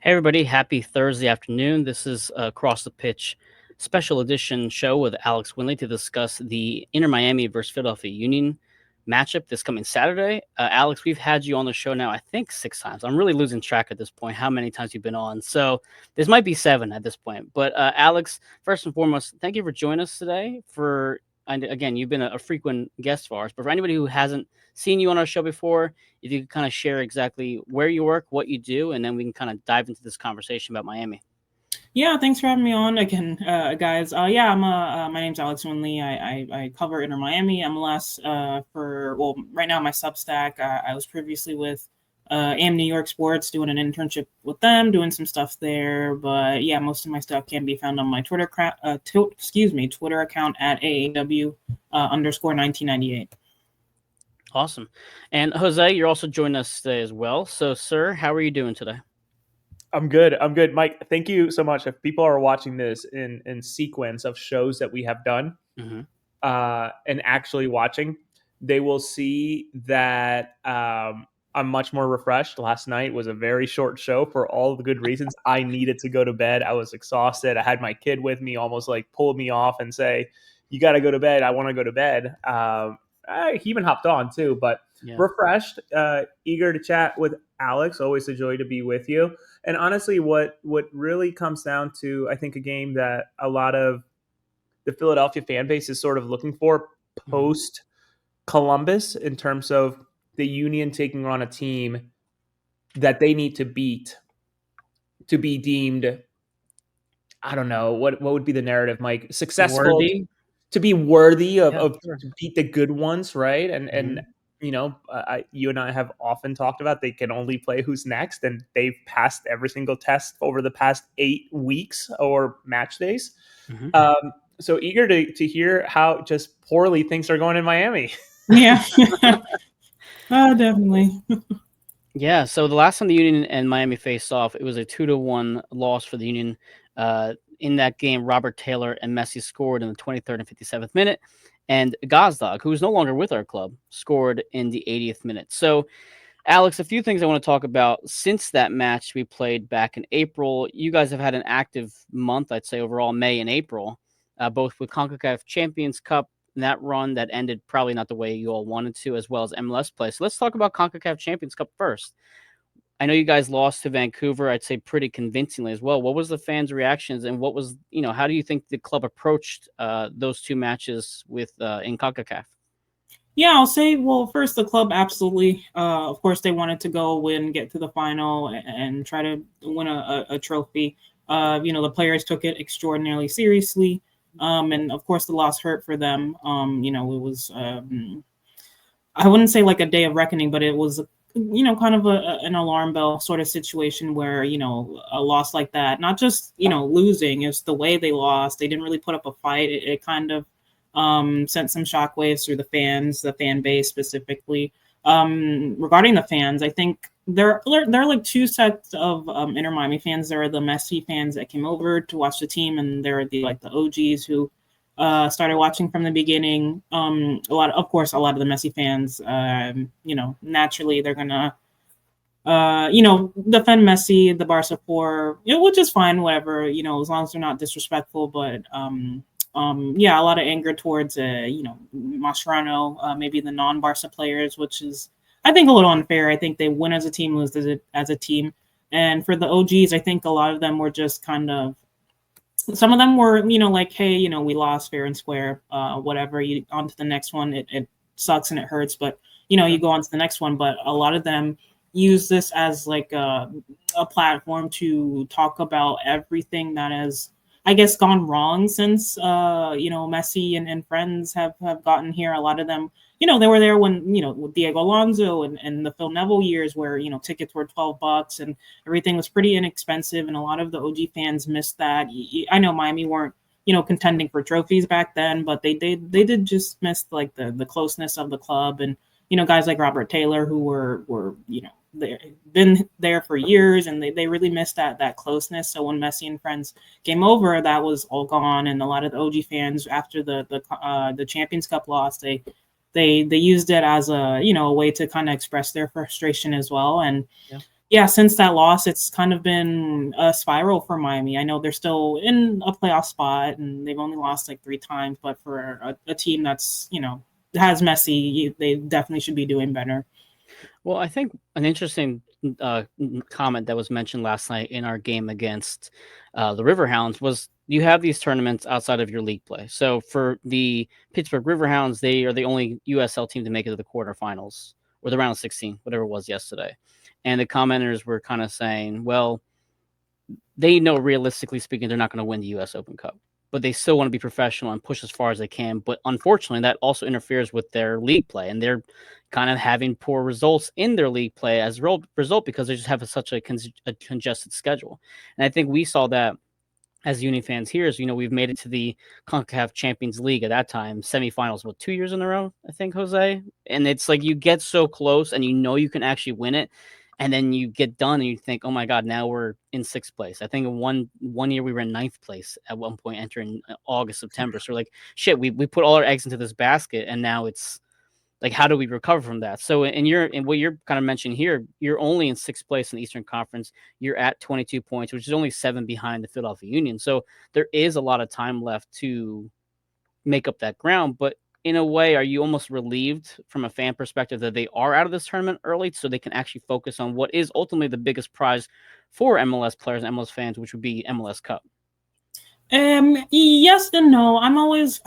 Hey everybody, happy Thursday afternoon. This is Across the Pitch special edition show with Alex Windley to discuss the Inter Miami versus Philadelphia Union matchup this coming Saturday. Alex, we've had you on the show now, I think 6 times. I'm really losing track at this point how many times you've been on. So this might be seven at this point. But Alex, first and foremost, thank you for joining us today. And again, you've been a frequent guest of ours, but for anybody who hasn't seen you on our show before, if you could kind of share exactly where you work, what you do, and then we can kind of dive into this conversation about Miami. Yeah, thanks for having me on again, guys. My name's Alex Windley. I cover Inter Miami MLS right now my Substack. I was previously with AM New York Sports doing an internship with them, doing some stuff there. But yeah, most of my stuff can be found on my Twitter account at AAW underscore 1998. Awesome. And Jose, you're also joining us today as well. So, sir, how are you doing today? I'm good. I'm good. Mike, thank you so much. If people are watching this in sequence of shows that we have done and actually watching, they will see that I'm much more refreshed. Last night was a very short show for all the good reasons. I needed to go to bed. I was exhausted. I had my kid with me, almost like pulled me off and say, "You got to go to bed. I want to go to bed." He even hopped on too, but refreshed, eager to chat with Alex. Always a joy to be with you. And honestly, what really comes down to, I think, a game that a lot of the Philadelphia fan base is sort of looking for post Columbus in terms of the Union taking on a team that they need to beat to be deemed, I don't know, what would be the narrative, Mike? Successful, worthy. to be worthy of Sure. to beat the good ones, right? And you and I have often talked about they can only play who's next, and they've passed every single test over the past 8 weeks or match days. So eager to hear how just poorly things are going in Miami. Yeah, definitely. Yeah, so the last time the Union and Miami faced off, it was a 2-1 loss for the Union. In that game, Robert Taylor and Messi scored in the 23rd and 57th minute, and Gazdag, who is no longer with our club, scored in the 80th minute. So, Alex, a few things I want to talk about since that match we played back in April. You guys have had an active month, I'd say overall, May and April, both with CONCACAF Champions Cup, that run that ended probably not the way you all wanted to, as well as MLS play. So let's talk about CONCACAF Champions Cup first. I know you guys lost to Vancouver, I'd say pretty convincingly as well. What was the fans' reactions, and what was, how do you think the club approached those two matches with in CONCACAF? Yeah, I'll say, well, first, the club absolutely, of course, they wanted to go win, get to the final, and try to win a trophy. The players took it extraordinarily seriously. And of course, the loss hurt for them. It was, I wouldn't say like a day of reckoning, but it was, kind of an alarm bell sort of situation where, a loss like that, not just, losing, it's the way they lost. They didn't really put up a fight. It kind of sent some shockwaves through the fan base specifically. Regarding the fans, I think there are like two sets of Inter Miami fans. There are the Messi fans that came over to watch the team, and there are the OGs who started watching from the beginning. A lot of the Messi fans, naturally they're gonna defend Messi, the Barca poor, which is fine, whatever, as long as they're not disrespectful. But a lot of anger towards Mascherano, maybe the non-Barca players, which is, I think, a little unfair. I think they win as a team, lose as a team. And for the OGs, I think a lot of them were just kind of, some of them were, like, hey, we lost fair and square, whatever, you on to the next one. It sucks and it hurts, but, you go on to the next one. But a lot of them use this as like a platform to talk about everything that has, I guess, gone wrong since Messi and friends have gotten here. A lot of them, they were there when, with Diego Alonso and the Phil Neville years where, tickets were $12 and everything was pretty inexpensive. And a lot of the OG fans missed that. I know Miami weren't, contending for trophies back then, but they did just miss like the closeness of the club. And, guys like Robert Taylor, who were they've been there for years, and they really missed that closeness. So when Messi and friends came over, that was all gone. And a lot of the OG fans, after the Champions Cup loss, they they used it as a way to kind of express their frustration as well. And Yeah. yeah, since that loss, it's kind of been a spiral for Miami. I know they're still in a playoff spot and they've only lost like 3 times, but for a team that's has Messi, they definitely should be doing better. Well, I think an interesting comment that was mentioned last night in our game against the Riverhounds was you have these tournaments outside of your league play. So for the Pittsburgh Riverhounds, they are the only USL team to make it to the quarterfinals or the round of 16, whatever it was yesterday. And the commenters were kind of saying, well, they know realistically speaking, they're not going to win the US Open Cup, but they still want to be professional and push as far as they can. But unfortunately, that also interferes with their league play, and they're kind of having poor results in their league play as a result because they just have such a congested schedule. And I think we saw that as Uni fans here is, we've made it to the CONCACAF Champions League at that time, semifinals, 2 years in a row, I think, Jose. And it's like you get so close and you can actually win it. And then you get done and you think, oh my God, now we're in 6th place. I think one year we were in 9th place at one point entering August, September. So we're like, shit, we put all our eggs into this basket and now it's like, how do we recover from that? So in what you're kind of mentioning here, you're only in 6th place in the Eastern Conference. You're at 22 points, which is only 7 behind the Philadelphia Union. So there is a lot of time left to make up that ground. But in a way, are you almost relieved from a fan perspective that they are out of this tournament early so they can actually focus on what is ultimately the biggest prize for MLS players and MLS fans, which would be MLS Cup? Yes and no. I'm always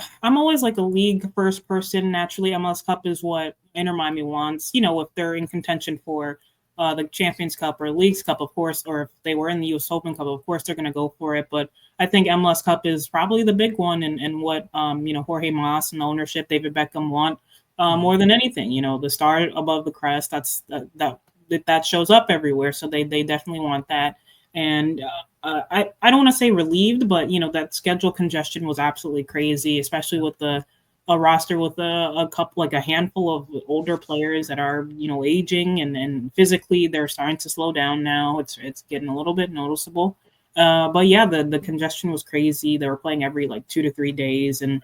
like a league first person. Naturally, MLS Cup is what Inter Miami wants. If they're in contention for the Champions Cup or Leagues Cup, of course, or if they were in the US Open Cup, of course they're going to go for it. But I think MLS Cup is probably the big one, and what Jorge Mas and the ownership, David Beckham, want more than anything. The star above the crest. That shows up everywhere. So they definitely want that. And I don't want to say relieved, but that schedule congestion was absolutely crazy, especially with a roster with a couple, like a handful of older players that are aging and physically they're starting to slow down now. It's getting a little bit noticeable. But yeah, the congestion was crazy. They were playing every like 2 to 3 days, and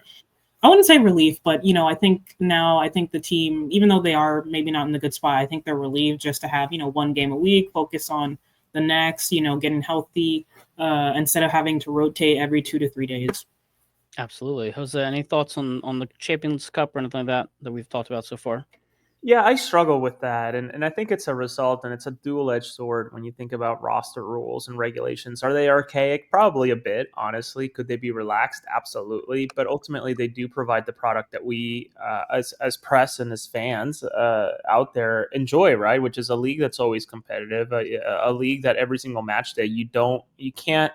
I wouldn't say relief, but I think the team, even though they are maybe not in the good spot, I think they're relieved just to have one game a week, focus on the next, getting healthy, instead of having to rotate every 2 to 3 days. Absolutely. Jose, any thoughts on the Champions Cup or anything like that we've talked about so far? Yeah, I struggle with that. And I think it's a result and it's a dual edged sword when you think about roster rules and regulations. Are they archaic? Probably a bit, honestly. Could they be relaxed? Absolutely. But ultimately, they do provide the product that we, as press and as fans out there, enjoy, right? Which is a league that's always competitive, a league that every single match day you can't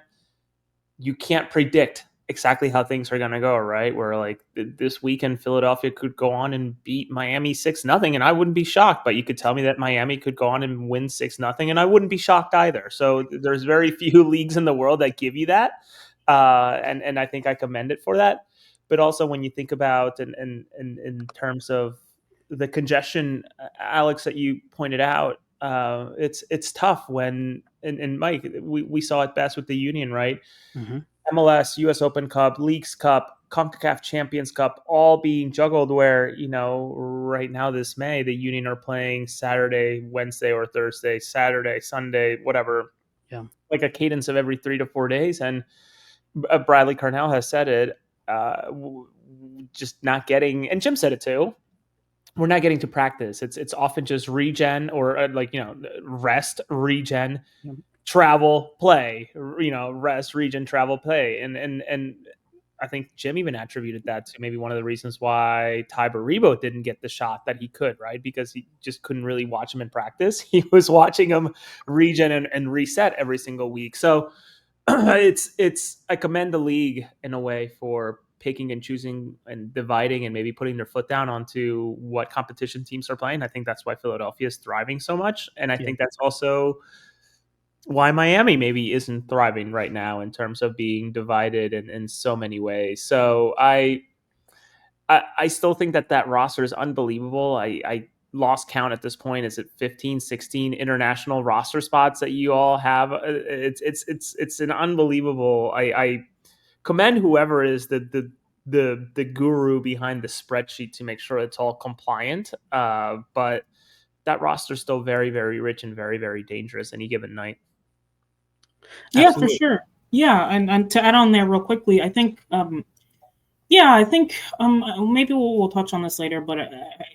predict exactly how things are going to go, right? Where like this weekend, Philadelphia could go on and beat Miami 6-0, and I wouldn't be shocked. But you could tell me that Miami could go on and win 6-0, and I wouldn't be shocked either. So there's very few leagues in the world that give you that, and I think I commend it for that. But also when you think about and in terms of the congestion, Alex, that you pointed out, it's tough when and Mike, we saw it best with the Union, right? Mm-hmm. MLS, US Open Cup, Leagues Cup, CONCACAF Champions Cup, all being juggled where, right now this May, the Union are playing Saturday, Wednesday, or Thursday, Saturday, Sunday, whatever. Yeah. Like a cadence of every 3 to 4 days. And Bradley Carnell has said it, just not getting, and Jim said it too, we're not getting to practice. It's often just regen or rest, regen, Yeah. travel, play, rest, regen, travel, play. And I think Jim even attributed that to maybe one of the reasons why Ty Baribo didn't get the shot that he could, right? Because he just couldn't really watch him in practice. He was watching him regen and reset every single week. So I commend the league in a way for picking and choosing and dividing and maybe putting their foot down onto what competition teams are playing. I think that's why Philadelphia is thriving so much. And I think that's also why Miami maybe isn't thriving right now in terms of being divided in so many ways. So I still think that roster is unbelievable. I lost count at this point. Is it 15, 16 international roster spots that you all have? It's an unbelievable. I commend whoever is the the guru behind the spreadsheet to make sure it's all compliant. But that roster's still very, very rich and very, very dangerous any given night. Yeah, for sure. Yeah, and to add on there real quickly, I think maybe we'll touch on this later, but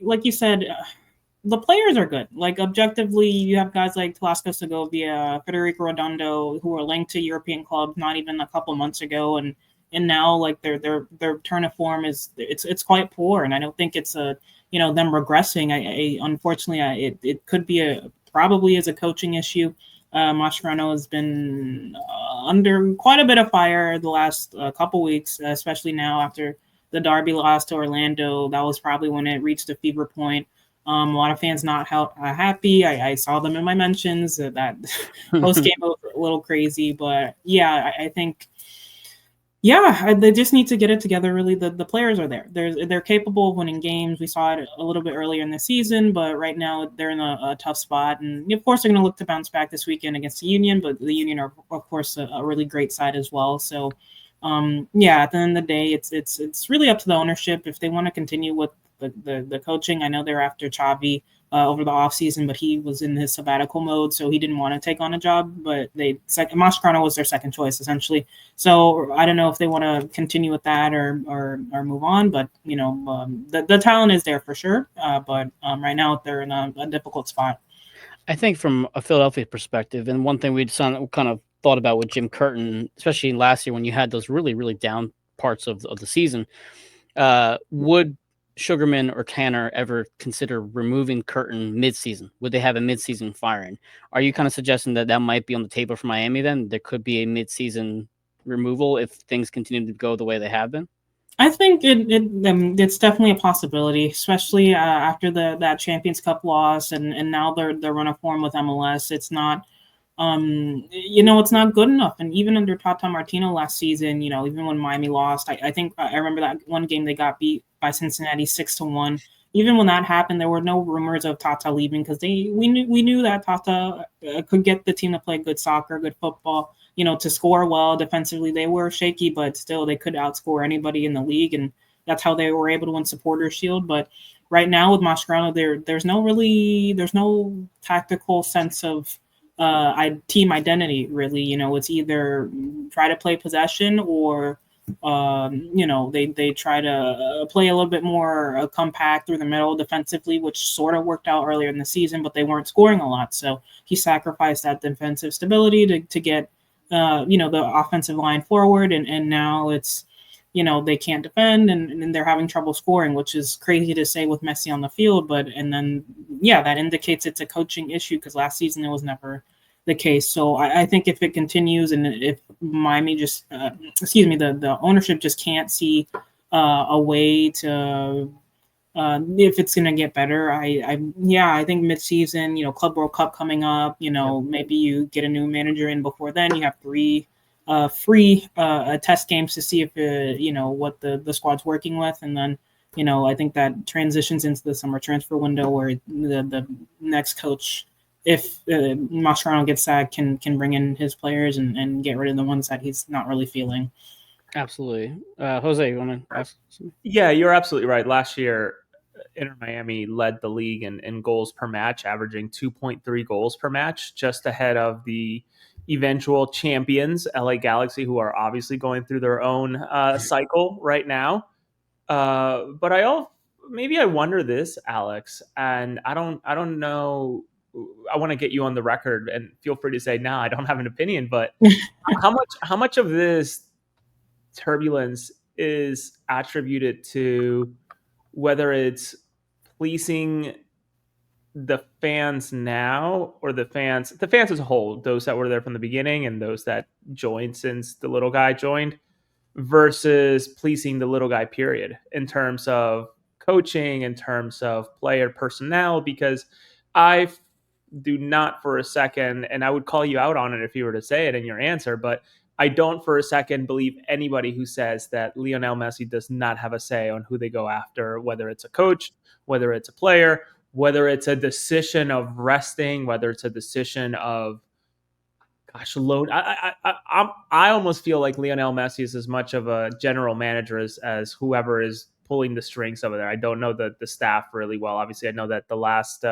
like you said, the players are good. Like objectively, you have guys like Velasco Segovia, Federico Redondo, who are linked to European clubs not even a couple months ago, and now like their turn of form it's quite poor, and I don't think it's them regressing. I unfortunately it could be probably is a coaching issue. Mascherano has been under quite a bit of fire the last couple weeks, especially now after the Derby loss to Orlando. That was probably when it reached a fever point. A lot of fans not happy. I saw them in my mentions. That post game was a little crazy, but yeah, I think they just need to get it together. Really, the players are there. They're capable of winning games. We saw it a little bit earlier in the season, but right now they're in a tough spot. And of course, they're going to look to bounce back this weekend against the Union. But the Union are, of course, a really great side as well. So, at the end of the day, it's really up to the ownership if they want to continue with the coaching. I know they're after Xavi over the offseason, but he was in his sabbatical mode, so he didn't want to take on a job. But Mascherano was their second choice, essentially. So I don't know if they want to continue with that or move on. But, the talent is there for sure. But right now they're in a difficult spot. I think from a Philadelphia perspective, and one thing we kind of thought about with Jim Curtin, especially last year when you had those really, really down parts of the season, would Sugarman or Tanner ever consider removing Curtin mid-season? Would they have a mid-season firing? Are you kind of suggesting that might be on the table for Miami then? There could be a mid-season removal if things continue to go the way they have been? I think it's definitely a possibility, especially after that Champions Cup loss and now their run of form with MLS. It's not it's not good enough. And even under Tata Martino last season, even when Miami lost, I think I remember that one game they got beat by Cincinnati 6-1. Even when that happened, there were no rumors of Tata leaving because we knew that Tata could get the team to play good soccer, good football, to score well defensively. They were shaky, but still they could outscore anybody in the league, and that's how they were able to win Supporters Shield. But right now with Mascherano, there's no tactical sense of team identity, really. It's either try to play possession or they try to play a little bit more compact through the middle defensively, which sort of worked out earlier in the season, but they weren't scoring a lot. So he sacrificed that defensive stability to get the offensive line forward, and now it's they can't defend and they're having trouble scoring, which is crazy to say with Messi on the field. But that indicates it's a coaching issue because last season it was never the case. So I think if it continues and if Miami just, the ownership just can't see a way to, if it's going to get better, I think mid-season, Club World Cup coming up, maybe you get a new manager in before then. You have 3 free test games to see if what the squad's working with, and then I think that transitions into the summer transfer window where the next coach, if Mascherano gets sacked, can bring in his players and get rid of the ones that he's not really feeling. Absolutely. Jose, you want to ask something? Yeah, you're absolutely right. Last year, Inter Miami led the league in goals per match, averaging 2.3 goals per match, just ahead of the eventual champions, LA Galaxy, who are obviously going through their own cycle right now. But maybe I wonder this, Alex, and I don't know. I want to get you on the record, and feel free to say, "No, I don't have an opinion." But how much of this turbulence is attributed to whether it's pleasing the fans now or the fans as a whole, those that were there from the beginning and those that joined since the little guy joined, versus pleasing the little guy period in terms of coaching, in terms of player personnel? Because I do not for a second, and I would call you out on it if you were to say it in your answer, but I don't for a second believe anybody who says that Lionel Messi does not have a say on who they go after, whether it's a coach, whether it's a player, whether it's a decision of resting, whether it's a decision of Gosh, load. I almost feel like Lionel Messi is as much of a general manager as whoever is pulling the strings over there. I don't know the staff really well. Obviously, I know that the last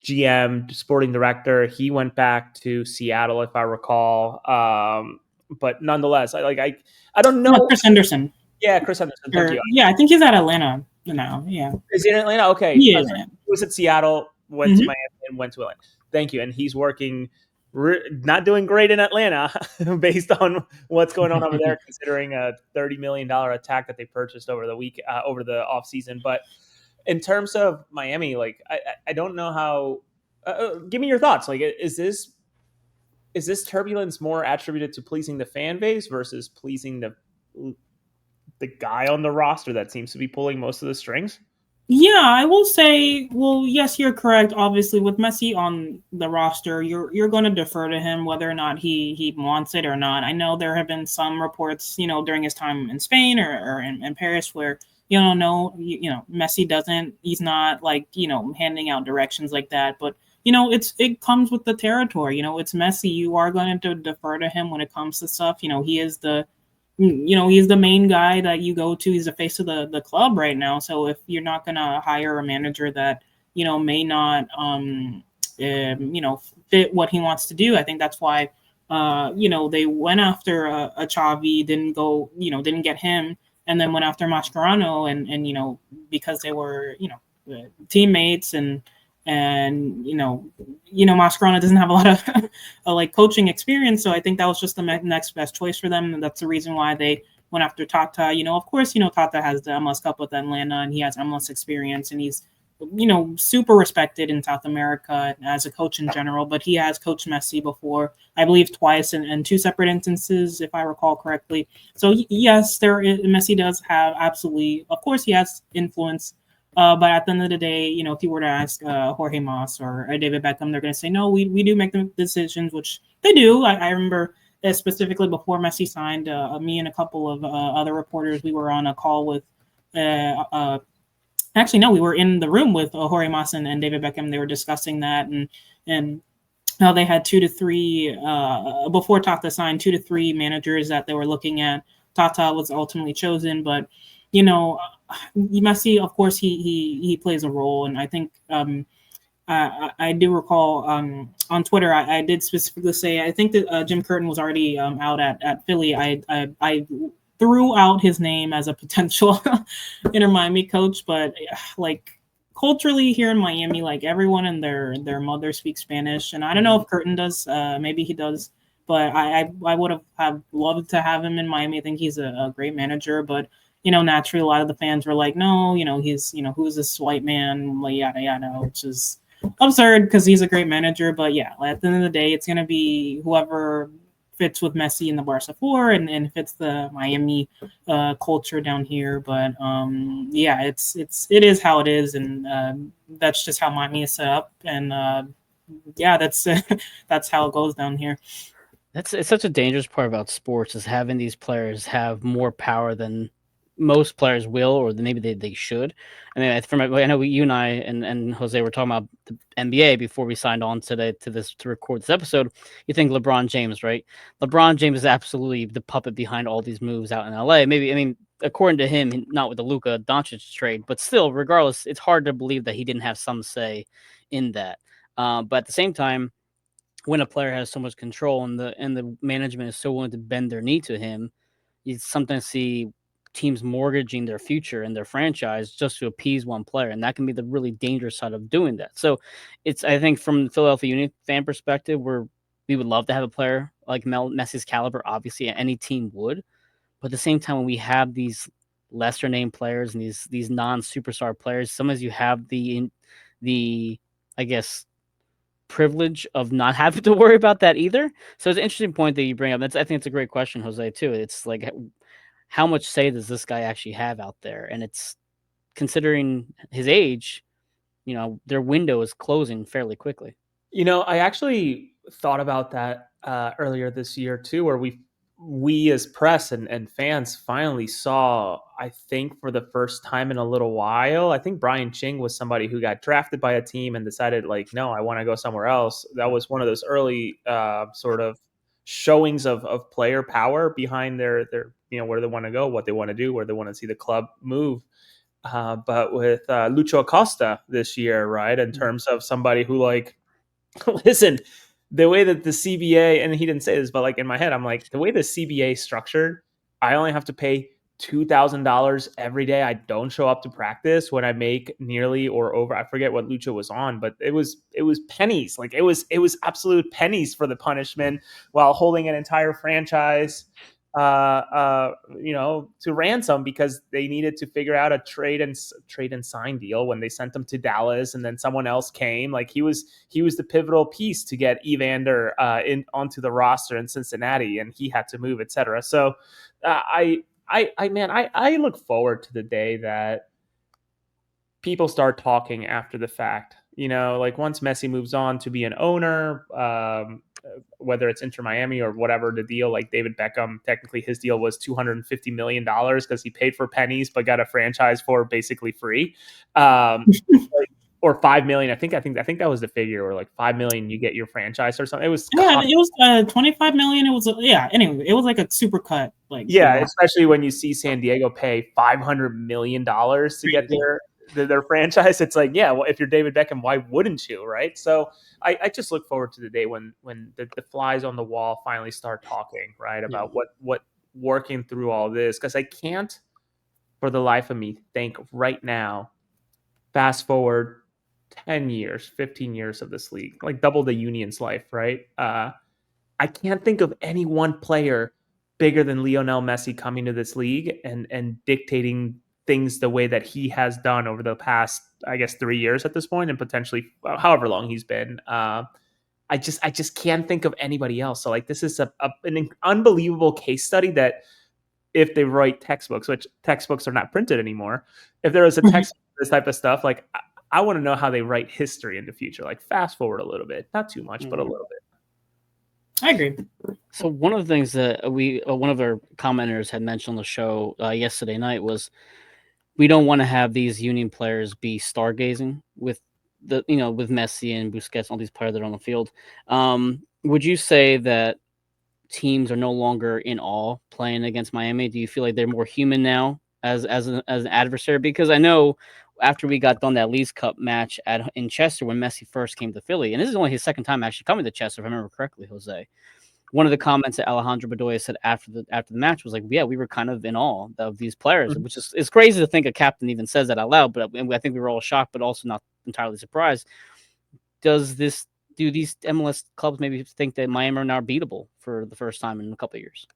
GM, sporting director, he went back to Seattle, if I recall. But nonetheless, I don't know. Chris Henderson. Yeah, Chris Henderson. Thank you. Yeah, I think he's at Atlanta now. Yeah. Is he in Atlanta? Okay. Yeah. So he was at Seattle, went to Miami, and went to Atlanta. Thank you. And he's working, not doing great in Atlanta based on what's going on over there, considering a $30 million attack that they purchased over over the offseason. But in terms of Miami, like I don't know how. Give me your thoughts. Like, is this turbulence more attributed to pleasing the fan base versus pleasing the guy on the roster that seems to be pulling most of the strings? Yeah, I will say, well, yes, you're correct. Obviously, with Messi on the roster, you're going to defer to him whether or not he wants it or not. I know there have been some reports, during his time in Spain or in Paris where no, Messi doesn't. He's not like handing out directions like that. But it comes with the territory. It's Messi. You are going to defer to him when it comes to stuff. He is he's the main guy that you go to. He's the face of the club right now. So if you're not going to hire a manager that, may not, fit what he wants to do, I think that's why, they went after a Xavi, didn't get him, and then went after Mascherano and because they were, teammates and Mascherano doesn't have a lot of like coaching experience, so I think that was just the next best choice for them, and that's the reason why they went after Tata. Of course, Tata has the MLS Cup with Atlanta, and he has MLS experience, and he's super respected in South America as a coach in general. But he has coached Messi before, I believe twice in two separate instances, if I recall correctly. So yes, Messi does have absolutely, of course, he has influence. But at the end of the day, if you were to ask Jorge Mas or David Beckham, they're going to say, no, we do make the decisions, which they do. I remember specifically before Messi signed, me and a couple of other reporters, we were on a call with, actually, no, we were in the room with Jorge Mas and David Beckham. They were discussing that and how they had 2 to 3, before Tata signed, 2 to 3 managers that they were looking at. Tata was ultimately chosen, but, Messi, of course, he plays a role, and I think I do recall on Twitter I did specifically say I think that Jim Curtin was already out at Philly. I threw out his name as a potential Inter Miami coach, but like culturally here in Miami, like everyone and their mother speaks Spanish, and I don't know if Curtin does. Maybe he does, but I would have loved to have him in Miami. I think he's a great manager, but naturally, a lot of the fans were like, no, he's, who's this white man, like, yada, yada, which is absurd because he's a great manager. But yeah, at the end of the day, it's going to be whoever fits with Messi in the Barca 4 and fits the Miami culture down here. But yeah, it is how it is. And that's just how Miami is set up. And yeah, that's how it goes down here. It's such a dangerous part about sports is having these players have more power than most players will, or maybe they should. I mean, I know you and I and Jose were talking about the NBA before we signed on today to record this episode. You think LeBron James, right? LeBron James is absolutely the puppet behind all these moves out in LA. Maybe, I mean, according to him, not with the Luka Doncic trade, but still, regardless, it's hard to believe that he didn't have some say in that. But at the same time, when a player has so much control and the management is so willing to bend their knee to him, you sometimes see teams mortgaging their future and their franchise just to appease one player, and that can be the really dangerous side of doing that. So, I think from the Philadelphia Union fan perspective, we would love to have a player like Messi's caliber. Obviously, any team would, but at the same time, when we have these lesser named players and these non superstar players, sometimes you have the I guess privilege of not having to worry about that either. So it's an interesting point that you bring up. I think it's a great question, Jose, too. It's like, how much say does this guy actually have out there? And it's considering his age, their window is closing fairly quickly. I actually thought about that earlier this year too, where we as press and fans finally saw, I think for the first time in a little while. I think Brian Ching was somebody who got drafted by a team and decided like, no, I want to go somewhere else. That was one of those early sort of showings of player power behind their where they want to go, what they want to do, where they want to see the club move. But with Lucho Acosta this year, right, in terms of somebody who like, listen, the way that the CBA, and he didn't say this, but like in my head, I'm like, the way the CBA is structured, I only have to pay $2,000 every day I don't show up to practice when I make nearly or over. I forget what Lucha was on, but it was pennies. Like it was absolute pennies for the punishment while holding an entire franchise to ransom because they needed to figure out a trade and sign deal when they sent him to Dallas, and then someone else came. Like he was the pivotal piece to get Evander onto the roster in Cincinnati, and he had to move, etc. So I look forward to the day that people start talking after the fact. Like once Messi moves on to be an owner, whether it's Inter Miami or whatever the deal, like David Beckham, technically his deal was $250 million because he paid for pennies but got a franchise for basically free, or 5 million. I think that was the figure, or like 5 million you get your franchise or something. It was 25 million. It was anyway, it was like a super cut. Like especially when you see San Diego pay $500 million to get their franchise. It's like, yeah, well, if you're David Beckham, why wouldn't you, right? So I just look forward to the day when the flies on the wall finally start talking, right, about what working through all this, because I can't for the life of me think right now, fast forward 10 years, 15 years of this league, like double the Union's life, right? I can't think of any one player bigger than Lionel Messi coming to this league and dictating things the way that he has done over the past, I guess, 3 years at this point, and potentially however long he's been. I just can't think of anybody else. So like this is an unbelievable case study that if they write textbooks, which textbooks are not printed anymore, if there was a text for this type of stuff, like I want to know how they write history in the future. Like fast forward a little bit, not too much, but a little bit. I agree. So one of the things that one of our commenters had mentioned on the show yesterday night was we don't want to have these Union players be stargazing with with Messi and Busquets, all these players that are on the field. Would you say that teams are no longer in awe playing against Miami? Do you feel like they're more human now as an adversary? Because I know after we got done that Leagues Cup match in Chester when Messi first came to Philly, and this is only his second time actually coming to Chester, if I remember correctly, Jose. One of the comments that Alejandro Bedoya said after the match was like, "Yeah, we were kind of in awe of these players," which is it's crazy to think a captain even says that out loud. But I think we were all shocked, but also not entirely surprised. Do these MLS clubs maybe think that Miami are now beatable for the first time in a couple of years?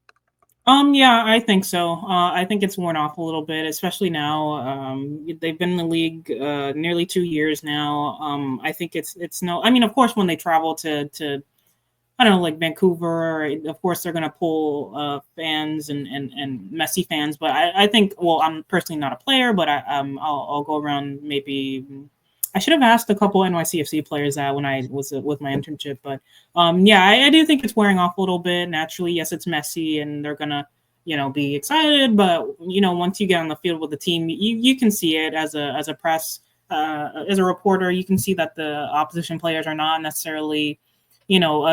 Yeah, I think so. I think it's worn off a little bit, especially now. They've been in the league nearly 2 years now. I think it's no. I mean, of course, when they travel to I don't know, like Vancouver, of course they're going to pull fans and Messi fans. But I think, well, I'm personally not a player, but I'll go around maybe. I should have asked a couple NYCFC players that when I was with my internship. But yeah, I do think it's wearing off a little bit. Naturally, yes, it's Messi and they're going to, be excited. But, once you get on the field with the team, you can see it as a press, as a reporter, you can see that the opposition players are not necessarily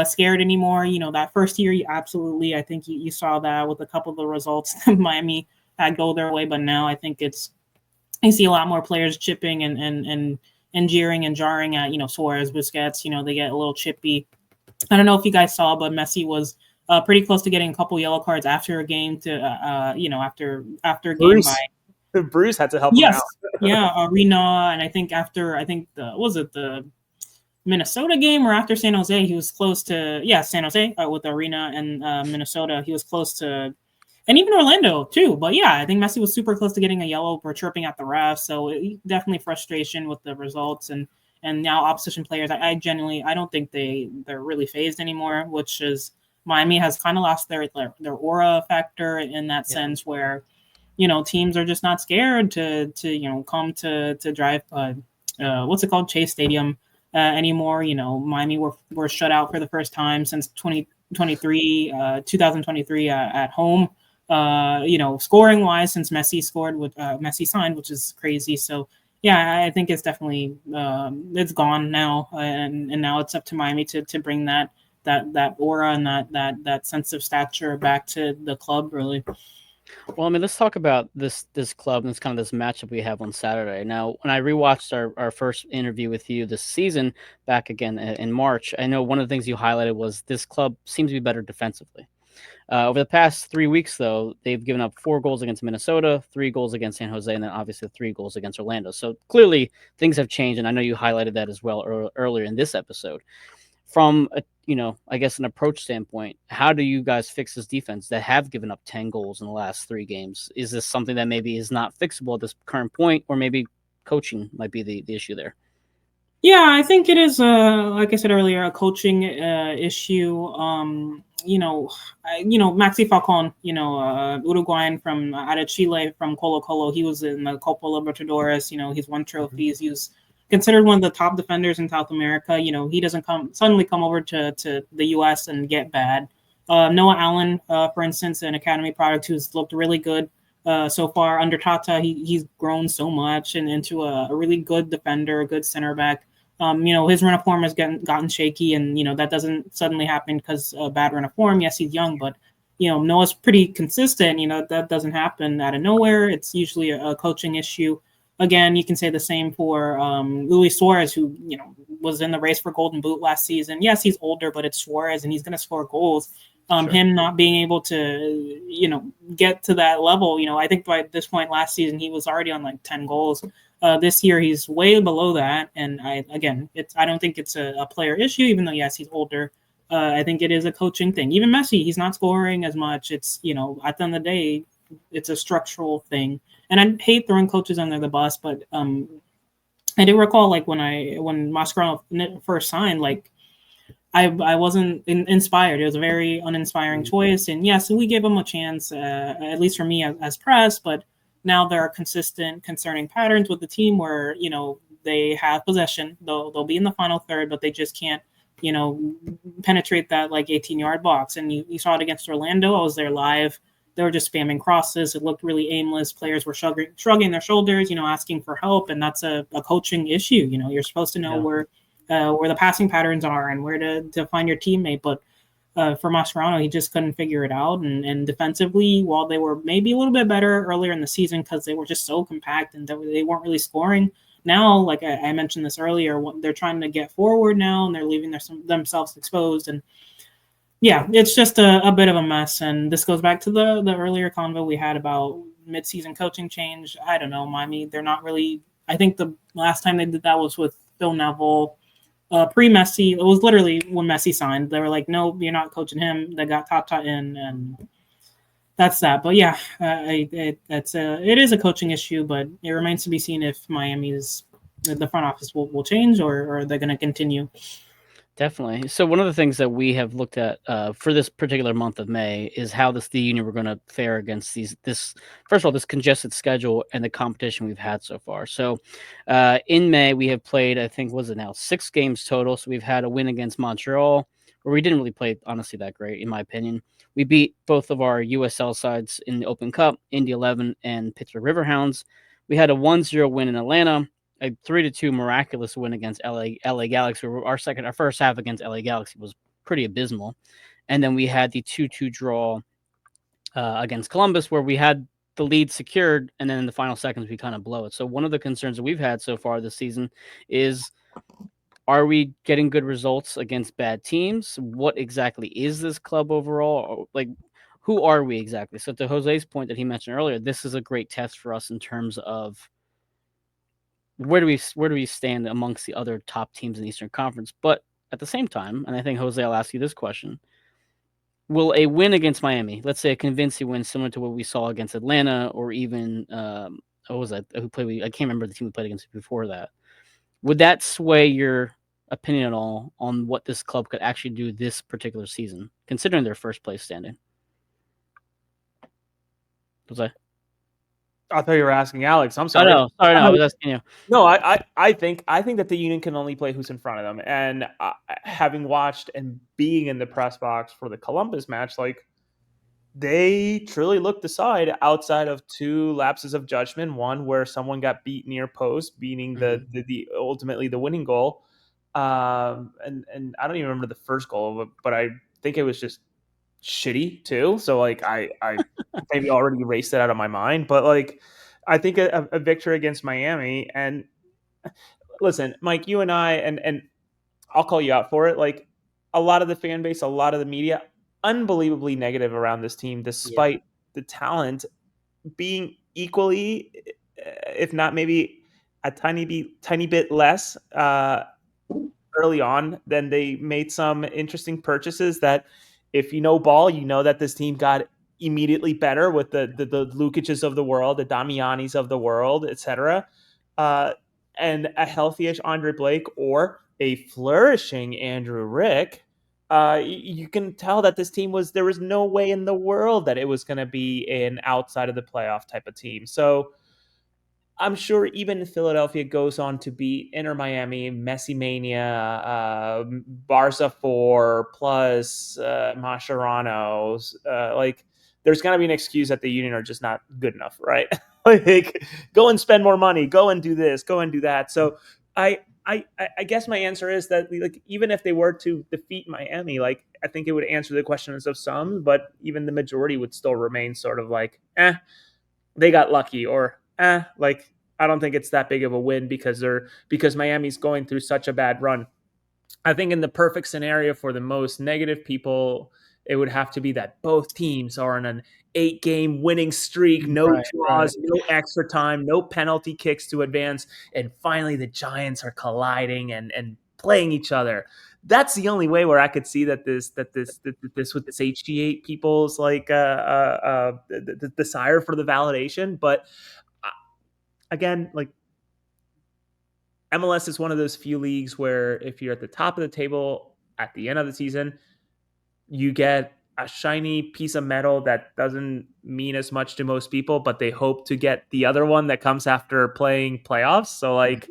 scared anymore. That first year, absolutely. I think you saw that with a couple of the results that Miami had go their way. But now I think you see a lot more players chipping and jeering and jarring at, Suarez, Busquets. They get a little chippy. I don't know if you guys saw, but Messi was pretty close to getting a couple yellow cards after a game after a game by Bruce had to help him out. Yeah, Arena, and I think the Minnesota game or after San Jose, he was close to San Jose with Arena and Minnesota. He was close to, and even Orlando too. But yeah, I think Messi was super close to getting a yellow for chirping at the ref. So definitely frustration with the results and now opposition players. I genuinely don't think they're really phased anymore. Which is Miami has kind of lost their aura factor in that sense where teams are just not scared to come to drive what's it called, Chase Stadium anymore. Miami were shut out for the first time since 2023 at home. Scoring wise, since Messi scored with Messi signed, which is crazy. So yeah, I think it's definitely it's gone now, and now it's up to Miami to bring that aura and that sense of stature back to the club, really. Well, I mean, let's talk about this club and this kind of this matchup we have on Saturday. Now, when I rewatched our first interview with you this season back again in March, I know one of the things you highlighted was this club seems to be better defensively. Over the past 3 weeks, though, they've given up 4 goals against Minnesota, 3 goals against San Jose, and then obviously 3 goals against Orlando. So clearly things have changed, and I know you highlighted that as well earlier in this episode. From a, I guess an approach standpoint, how do you guys fix this defense that have given up 10 goals in the last 3 games? Is this something that maybe is not fixable at this current point, or maybe coaching might be the issue there? Yeah, I think it is, like I said earlier, a coaching issue. Maxi Falcon, Uruguayan from out of Chile, from Colo Colo. He was in the Copa Libertadores. He's won trophies. He was considered one of the top defenders in South America. He doesn't suddenly come over to the U.S. and get bad. Noah Allen, for instance, an academy product who's looked really good so far under Tata. He's grown so much and into a really good defender, a good center back. His run of form has gotten shaky, and that doesn't suddenly happen because of bad run of form. Yes, he's young, but Noah's pretty consistent. That doesn't happen out of nowhere. It's usually a coaching issue. Again, you can say the same for Luis Suarez, who was in the race for Golden Boot last season. Yes, he's older, but it's Suarez, and he's going to score goals. Sure. Him not being able to get to that level. I think by this point last season he was already on like 10 goals. This year he's way below that, and I don't think it's a player issue, even though yes, he's older. I think it is a coaching thing. Even Messi, he's not scoring as much. It's at the end of the day, it's a structural thing. And I hate throwing coaches under the bus, but I do recall like when Mascherano first signed, like I wasn't inspired. It was a very uninspiring choice, and yes, we gave him a chance, at least for me as press, but. Now there are consistent concerning patterns with the team where, they have possession. They'll be in the final third, but they just can't, penetrate that like 18-yard box. And you saw it against Orlando. I was there live. They were just spamming crosses. It looked really aimless. Players were shrugging their shoulders, asking for help. And that's a coaching issue. You're supposed to know where the passing patterns are and where to find your teammate. But for Mascherano, he just couldn't figure it out. And defensively, while they were maybe a little bit better earlier in the season because they were just so compact and they weren't really scoring, now, like I mentioned this earlier, they're trying to get forward now and they're leaving themselves exposed. And yeah, it's just a bit of a mess. And this goes back to the earlier convo we had about mid-season coaching change. I don't know, Miami, they're not really – I think the last time they did that was with Phil Neville. Pre-Messi, it was literally when Messi signed. They were like, no, you're not coaching him. They got Tata in, and that's that. But yeah, it is a coaching issue, but it remains to be seen if the front office will change or they're going to continue. Definitely. So one of the things that we have looked at for this particular month of May is how the Union were going to fare against this first of all, this congested schedule and the competition we've had so far. So in May, we have played, I think, was it now 6 games total. So we've had a win against Montreal, where we didn't really play, honestly, that great, in my opinion. We beat both of our USL sides in the Open Cup, Indy 11 and Pittsburgh Riverhounds. We had a 1-0 win in Atlanta, a 3-2 miraculous win against LA Galaxy. Our first half against LA Galaxy was pretty abysmal. And then we had the 2-2 draw against Columbus, where we had the lead secured, and then in the final seconds we kind of blow it. So one of the concerns that we've had so far this season is, are we getting good results against bad teams? What exactly is this club overall? Like, who are we exactly? So to Jose's point that he mentioned earlier, this is a great test for us in terms of where do we stand amongst the other top teams in the Eastern Conference. But at the same time, and I think, Jose, I'll ask you this question, will a win against Miami, let's say a convincing win similar to what we saw against Atlanta, or even what was that? I can't remember the team we played against before that. Would that sway your opinion at all on what this club could actually do this particular season, considering their first place standing? Jose? I thought you were asking Alex. I'm Oh sorry. no, sorry, no, I was asking you. No, I think that the Union can only play who's in front of them. And having watched and being in the press box for the Columbus match, like they truly looked aside outside of two lapses of judgment. One where someone got beat near post, beating the ultimately the winning goal. And I don't even remember the first goal, but I think it was just shitty too. So like I maybe already erased it out of my mind. But like I think a victory against Miami, and listen, Mike, you and I, and I'll call you out for it. Like a lot of the fan base, a lot of the media, unbelievably negative around this team, despite the talent being equally, if not maybe a tiny bit less early on. Then they made some interesting purchases that, if you know ball, you know that this team got immediately better with the Lukic's of the world, the Damianis of the world, etc. And a healthy-ish Andre Blake or a flourishing Andrew Rick. You can tell that this team there was no way in the world that it was going to be an outside of the playoff type of team. So I'm sure even Philadelphia goes on to beat Inter Miami, Messi Mania, Barca 4 plus Mascherano's. Like, there's going to be an excuse that the Union are just not good enough, right? Like, go and spend more money, go and do this, go and do that. So I guess my answer is that, like, even if they were to defeat Miami, like, I think it would answer the questions of some, but even the majority would still remain sort of like, they got lucky, or like, I don't think it's that big of a win because Miami's going through such a bad run. I think in the perfect scenario for the most negative people, it would have to be that both teams are on an 8-game winning streak, no draws, no extra time, no penalty kicks to advance, and finally the Giants are colliding and playing each other. That's the only way where I could see that this would satiate people's like the desire for the validation. But again, like, MLS is one of those few leagues where if you're at the top of the table at the end of the season, you get a shiny piece of metal that doesn't mean as much to most people, but they hope to get the other one that comes after playing playoffs. So like,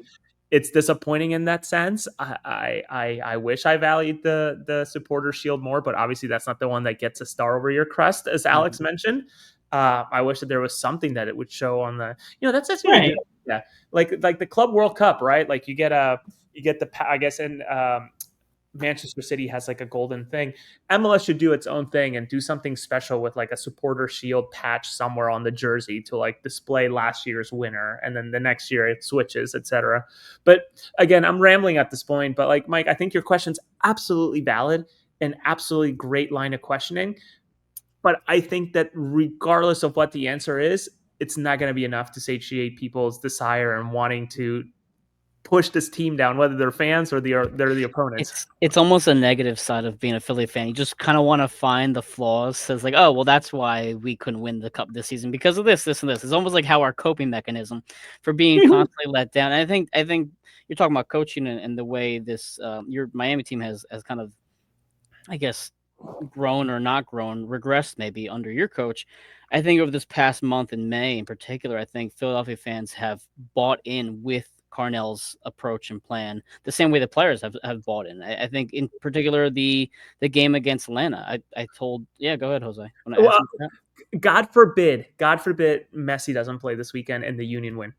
it's disappointing in that sense. I wish I valued the supporter shield more, but obviously that's not the one that gets a star over your crest, as Alex mentioned. I wish that there was something that it would show on the, that's right. Yeah, like the Club World Cup, right? Like you get the, I guess, in Manchester City has like a golden thing. MLS should do its own thing and do something special with like a supporter shield patch somewhere on the jersey to like display last year's winner, and then the next year it switches, etc. But again, I'm rambling at this point. But like, Mike, I think your question's absolutely valid and absolutely great line of questioning. But I think that regardless of what the answer is, it's not going to be enough to satiate people's desire and wanting to push this team down, whether they're fans or they're the opponents. It's almost a negative side of being a Philly fan. You just kind of want to find the flaws. So it's like, oh, well, that's why we couldn't win the cup this season, because of this, and this. It's almost like how our coping mechanism for being constantly let down. And I think you're talking about coaching and the way this your Miami team has kind of, I guess, grown or not grown, regressed maybe under your coach. I think over this past month in May in particular, I think Philadelphia fans have bought in with Carnell's approach and plan the same way the players have bought in. I think in particular the game against Atlanta. I told, yeah, go ahead, Jose. Well, God forbid Messi doesn't play this weekend and the Union win.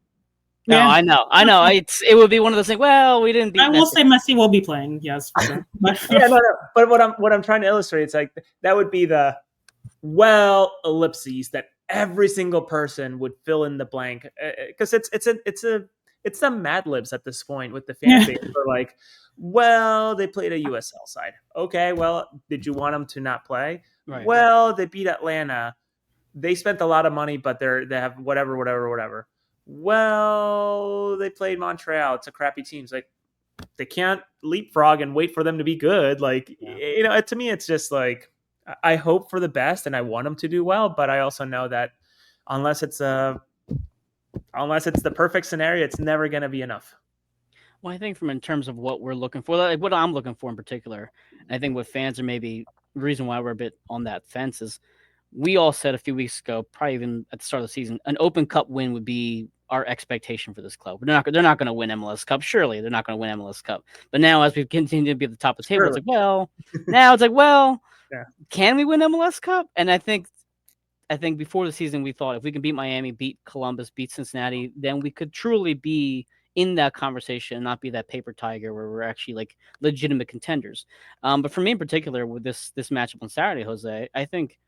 No, yeah. I know. It would be one of those things. Well, we didn't beat. I will say Messi will be playing. Yes, for sure. Yeah, no. But what I'm trying to illustrate, it's like that would be the ellipses that every single person would fill in the blank, because it's the Mad Libs at this point with the fan base. They're like, well, they played a USL side. Okay, well, did you want them to not play? Right. Well, they beat Atlanta. They spent a lot of money, but they have whatever. Well, they played Montreal. It's a crappy team. It's like, they can't leapfrog and wait for them to be good. Like, to me, it's just like, I hope for the best and I want them to do well, but I also know that unless it's the perfect scenario, it's never going to be enough. Well, I think in terms of what we're looking for, like what I'm looking for in particular, I think what fans are maybe the reason why we're a bit on that fence is we all said a few weeks ago, probably even at the start of the season, an Open Cup win would be our expectation for this club. They're not going to win MLS Cup. Surely they're not going to win MLS Cup. But now, as we continue to be at the top of the table, it's like, well, Yeah. can we win MLS Cup? And I think before the season, we thought if we can beat Miami, beat Columbus, beat Cincinnati, then we could truly be in that conversation and not be that paper tiger where we're actually like legitimate contenders. But for me in particular, with this matchup on Saturday, Jose, I think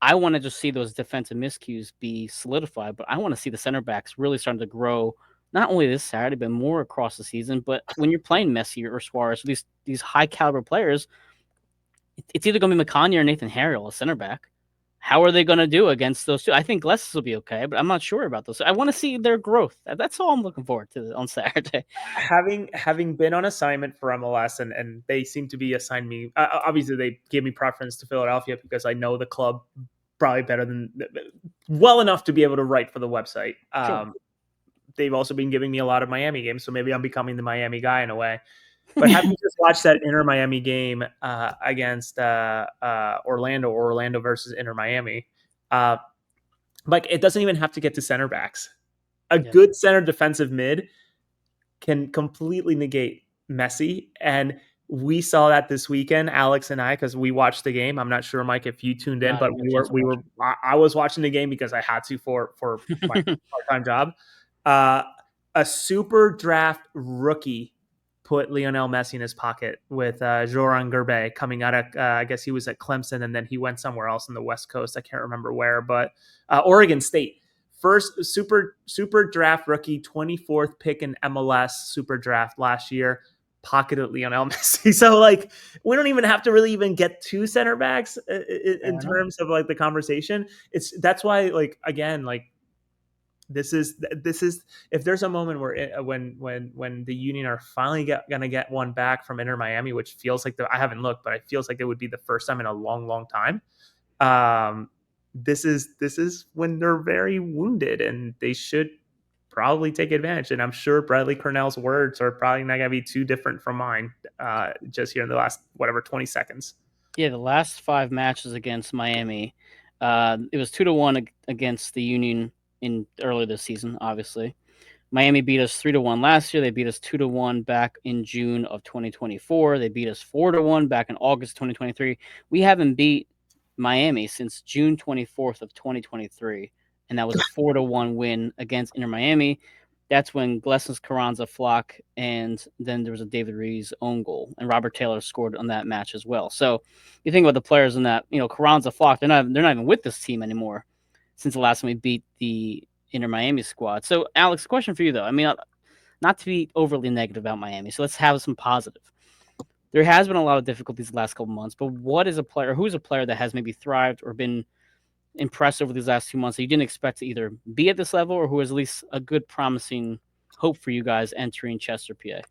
I want to just see those defensive miscues be solidified, but I want to see the center backs really starting to grow, not only this Saturday, but more across the season. But when you're playing Messi or Suarez, these high caliber players, it's either going to be McConaughey or Nathan Harrell, a center back. How are they going to do against those two? I think Glessis will be okay, but I'm not sure about those. I want to see their growth. That's all I'm looking forward to on Saturday. Having been on assignment for MLS, and they seem to be assigned me. Obviously, they gave me preference to Philadelphia because I know the club probably well enough to be able to write for the website. Sure. They've also been giving me a lot of Miami games, so maybe I'm becoming the Miami guy in a way. But having just watched that Inter Miami game against Orlando versus Inter Miami, like it doesn't even have to get to center backs. Good center defensive mid can completely negate Messi, and we saw that this weekend, Alex and I, because we watched the game. I'm not sure, Mike, if you tuned in, but I was watching the game because I had to for my part-time job. A super draft rookie put Lionel Messi in his pocket with Joran Gerbe coming out of, I guess he was at Clemson, and then he went somewhere else in the West Coast. I can't remember where, but Oregon State. First super draft rookie, 24th pick in MLS super draft last year, pocketed Lionel Messi. So like, we don't even have to really even get two center backs in terms of like the conversation. That's why, like, again, like, this is if there's a moment where when the Union are finally gonna get one back from Inter Miami, which feels like I haven't looked, but it feels like it would be the first time in a long time. This is when they're very wounded, and they should probably take advantage. And I'm sure Bradley Cornell's words are probably not gonna be too different from mine. Just here in the last 20 seconds. Yeah, the last 5 matches against Miami, it was 2-1 against the Union in earlier this season. Obviously, Miami beat us 3-1 last year. They beat us 2-1 back in June of 2024. They beat us 4-1 back in August 2023. We haven't beat Miami since June 24th of 2023, and that was a 4-1 win against Inter Miami. That's when Glesnes Carranza flock, and then there was a David Ruiz own goal, and Robert Taylor scored on that match as well. So you think about the players in that, Carranza flock, they're not even with this team anymore since the last time we beat the Inter Miami squad. So Alex, question for you though. I mean, not to be overly negative about Miami, so let's have some positive. There has been a lot of difficulties the last couple months, but who's a player that has maybe thrived or been impressed over these last 2 months that you didn't expect to either be at this level or who is at least a good promising hope for you guys entering Chester, PA?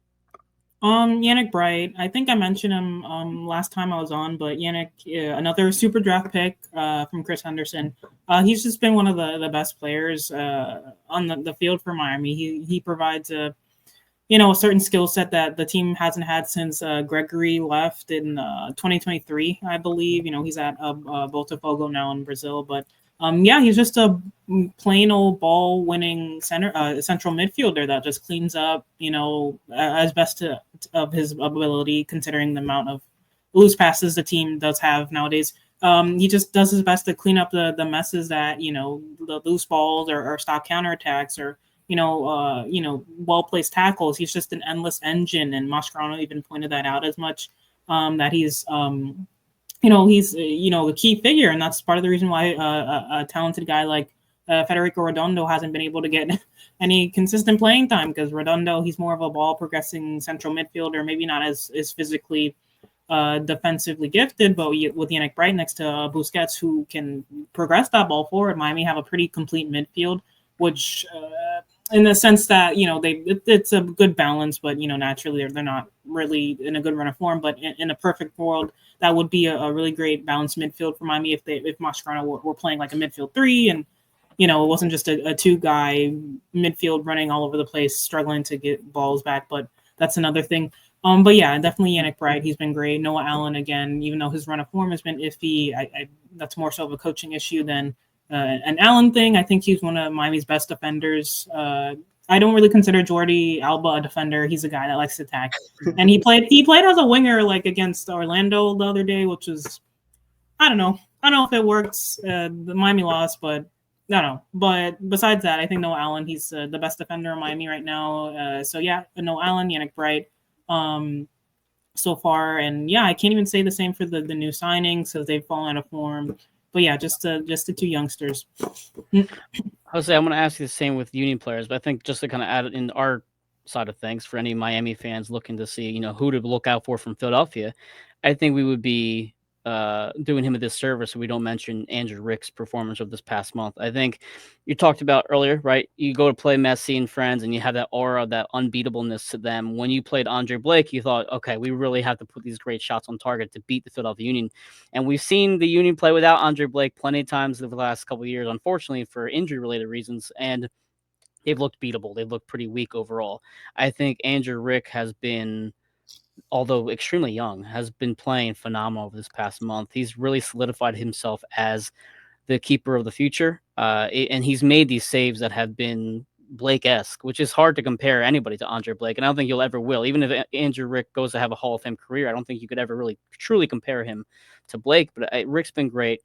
Yannick Bright. I think I mentioned him last time I was on, but Yannick, another super draft pick from Chris Henderson. He's just been one of the best players on the field for Miami. He provides a certain skill set that the team hasn't had since Gregory left in 2023, I believe. He's at Botafogo now in Brazil, but he's just a plain old ball winning central midfielder that just cleans up, as best of his ability, considering the amount of loose passes the team does have nowadays. He just does his best to clean up the messes that, the loose balls or stock counterattacks or, well-placed tackles. He's just an endless engine, and Mascherano even pointed that out as much, that he's he's the key figure, and that's part of the reason why a talented guy like Federico Redondo hasn't been able to get any consistent playing time, because Redondo, he's more of a ball progressing central midfielder, maybe not as physically defensively gifted, but with Yannick Bright next to Busquets, who can progress that ball forward, Miami have a pretty complete midfield, which in the sense that it's a good balance, but naturally they're not really in a good run of form. But in a perfect world, that would be a really great balanced midfield for Miami if Mascherano were playing like a midfield 3, and it wasn't just a 2-guy midfield running all over the place, struggling to get balls back. But that's another thing. But yeah, definitely Yannick Bright. He's been great. Noah Allen again, even though his run of form has been iffy, that's more so of a coaching issue than an Allen thing. I think he's one of Miami's best defenders. I don't really consider Jordi Alba a defender. He's a guy that likes to attack, and he played as a winger like against Orlando the other day, which was I don't know. I don't know if it works. The Miami lost, but I don't know. But besides that, I think Noah Allen, he's the best defender in Miami right now. So yeah, Noah Allen, Yannick Bright, um, so far, and yeah, I can't even say the same for the new signings because they've fallen out of form. But yeah, just the two youngsters. Jose, I'm going to ask you the same with Union players, but I think just to kind of add it in our side of things for any Miami fans looking to see, who to look out for from Philadelphia, I think we would be doing him a disservice if we don't mention Andrew Rick's performance of this past month. I think you talked about earlier, right? You go to play Messi and friends, and you have that aura, that unbeatableness to them. When you played Andre Blake, you thought, okay, we really have to put these great shots on target to beat the Philadelphia Union. And we've seen the Union play without Andre Blake plenty of times over the last couple of years, unfortunately, for injury-related reasons. And they've looked beatable. They've looked pretty weak overall. I think Andrew Rick has been, although extremely young, has been playing phenomenal over this past month. He's really solidified himself as the keeper of the future, and he's made these saves that have been Blake-esque, which is hard to compare anybody to Andre Blake, and I don't think you'll ever will. Even if Andrew Rick goes to have a Hall of Fame career, I don't think you could ever really truly compare him to Blake. But Rick's been great.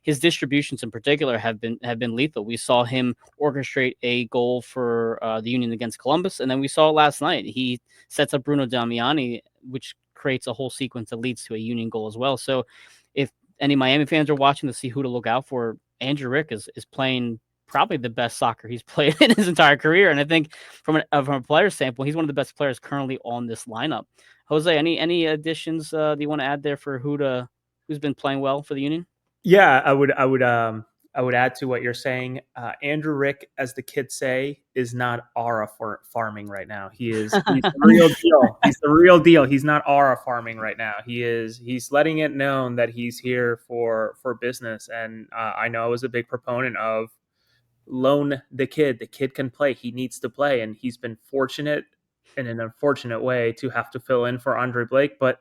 His distributions in particular have been lethal. We saw him orchestrate a goal for the Union against Columbus, and then we saw last night he sets up Bruno Damiani, which creates a whole sequence that leads to a Union goal as well. So if any Miami fans are watching to see who to look out for, Andrew Rick is playing probably the best soccer he's played in his entire career. And I think from a player standpoint, he's one of the best players currently on this lineup. Jose, any additions that you want to add there for who's been playing well for the Union? Yeah, I would add to what you're saying. Andrew Rick, as the kids say, is not aura for farming right now. He's the real deal. He's the real deal. He's not aura farming right now. He's letting it known that he's here for business. And I know I was a big proponent of loan the kid. The kid can play. He needs to play, and he's been fortunate in an unfortunate way to have to fill in for Andre Blake, but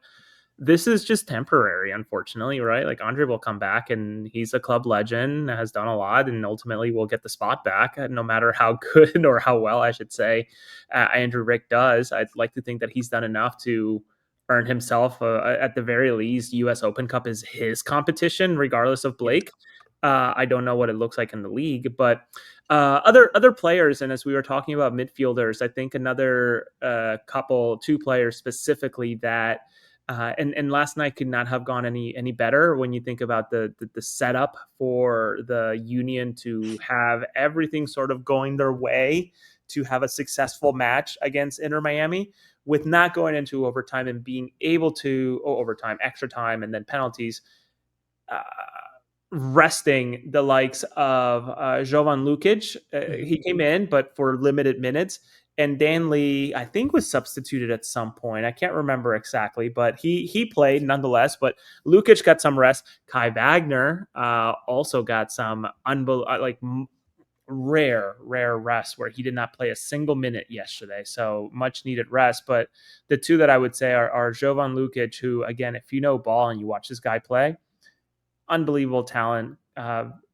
this is just temporary, unfortunately, right? Like Andre will come back and he's a club legend, has done a lot, and ultimately will get the spot back, no matter how good or how well, I should say, Andrew Rick does. I'd like to think that he's done enough to earn himself, at the very least, U.S. Open Cup is his competition, regardless of Blake. I don't know what it looks like in the league, but other players, and as we were talking about midfielders, I think another two players specifically that and last night could not have gone any better when you think about the setup for the Union to have everything sort of going their way to have a successful match against Inter Miami with not going into overtime and being able to overtime, extra time, and then penalties. Uh, Resting the likes of Jovan Lukic. He came in, but for limited minutes. And Danley, I think, was substituted at some point. I can't remember exactly, but he played nonetheless. But Lukic got some rest. Kai Wagner also got some rare rest where he did not play a single minute yesterday. So much needed rest. But the two that I would say are Jovan Lukic, who, again, if you know ball and you watch this guy play, unbelievable talent,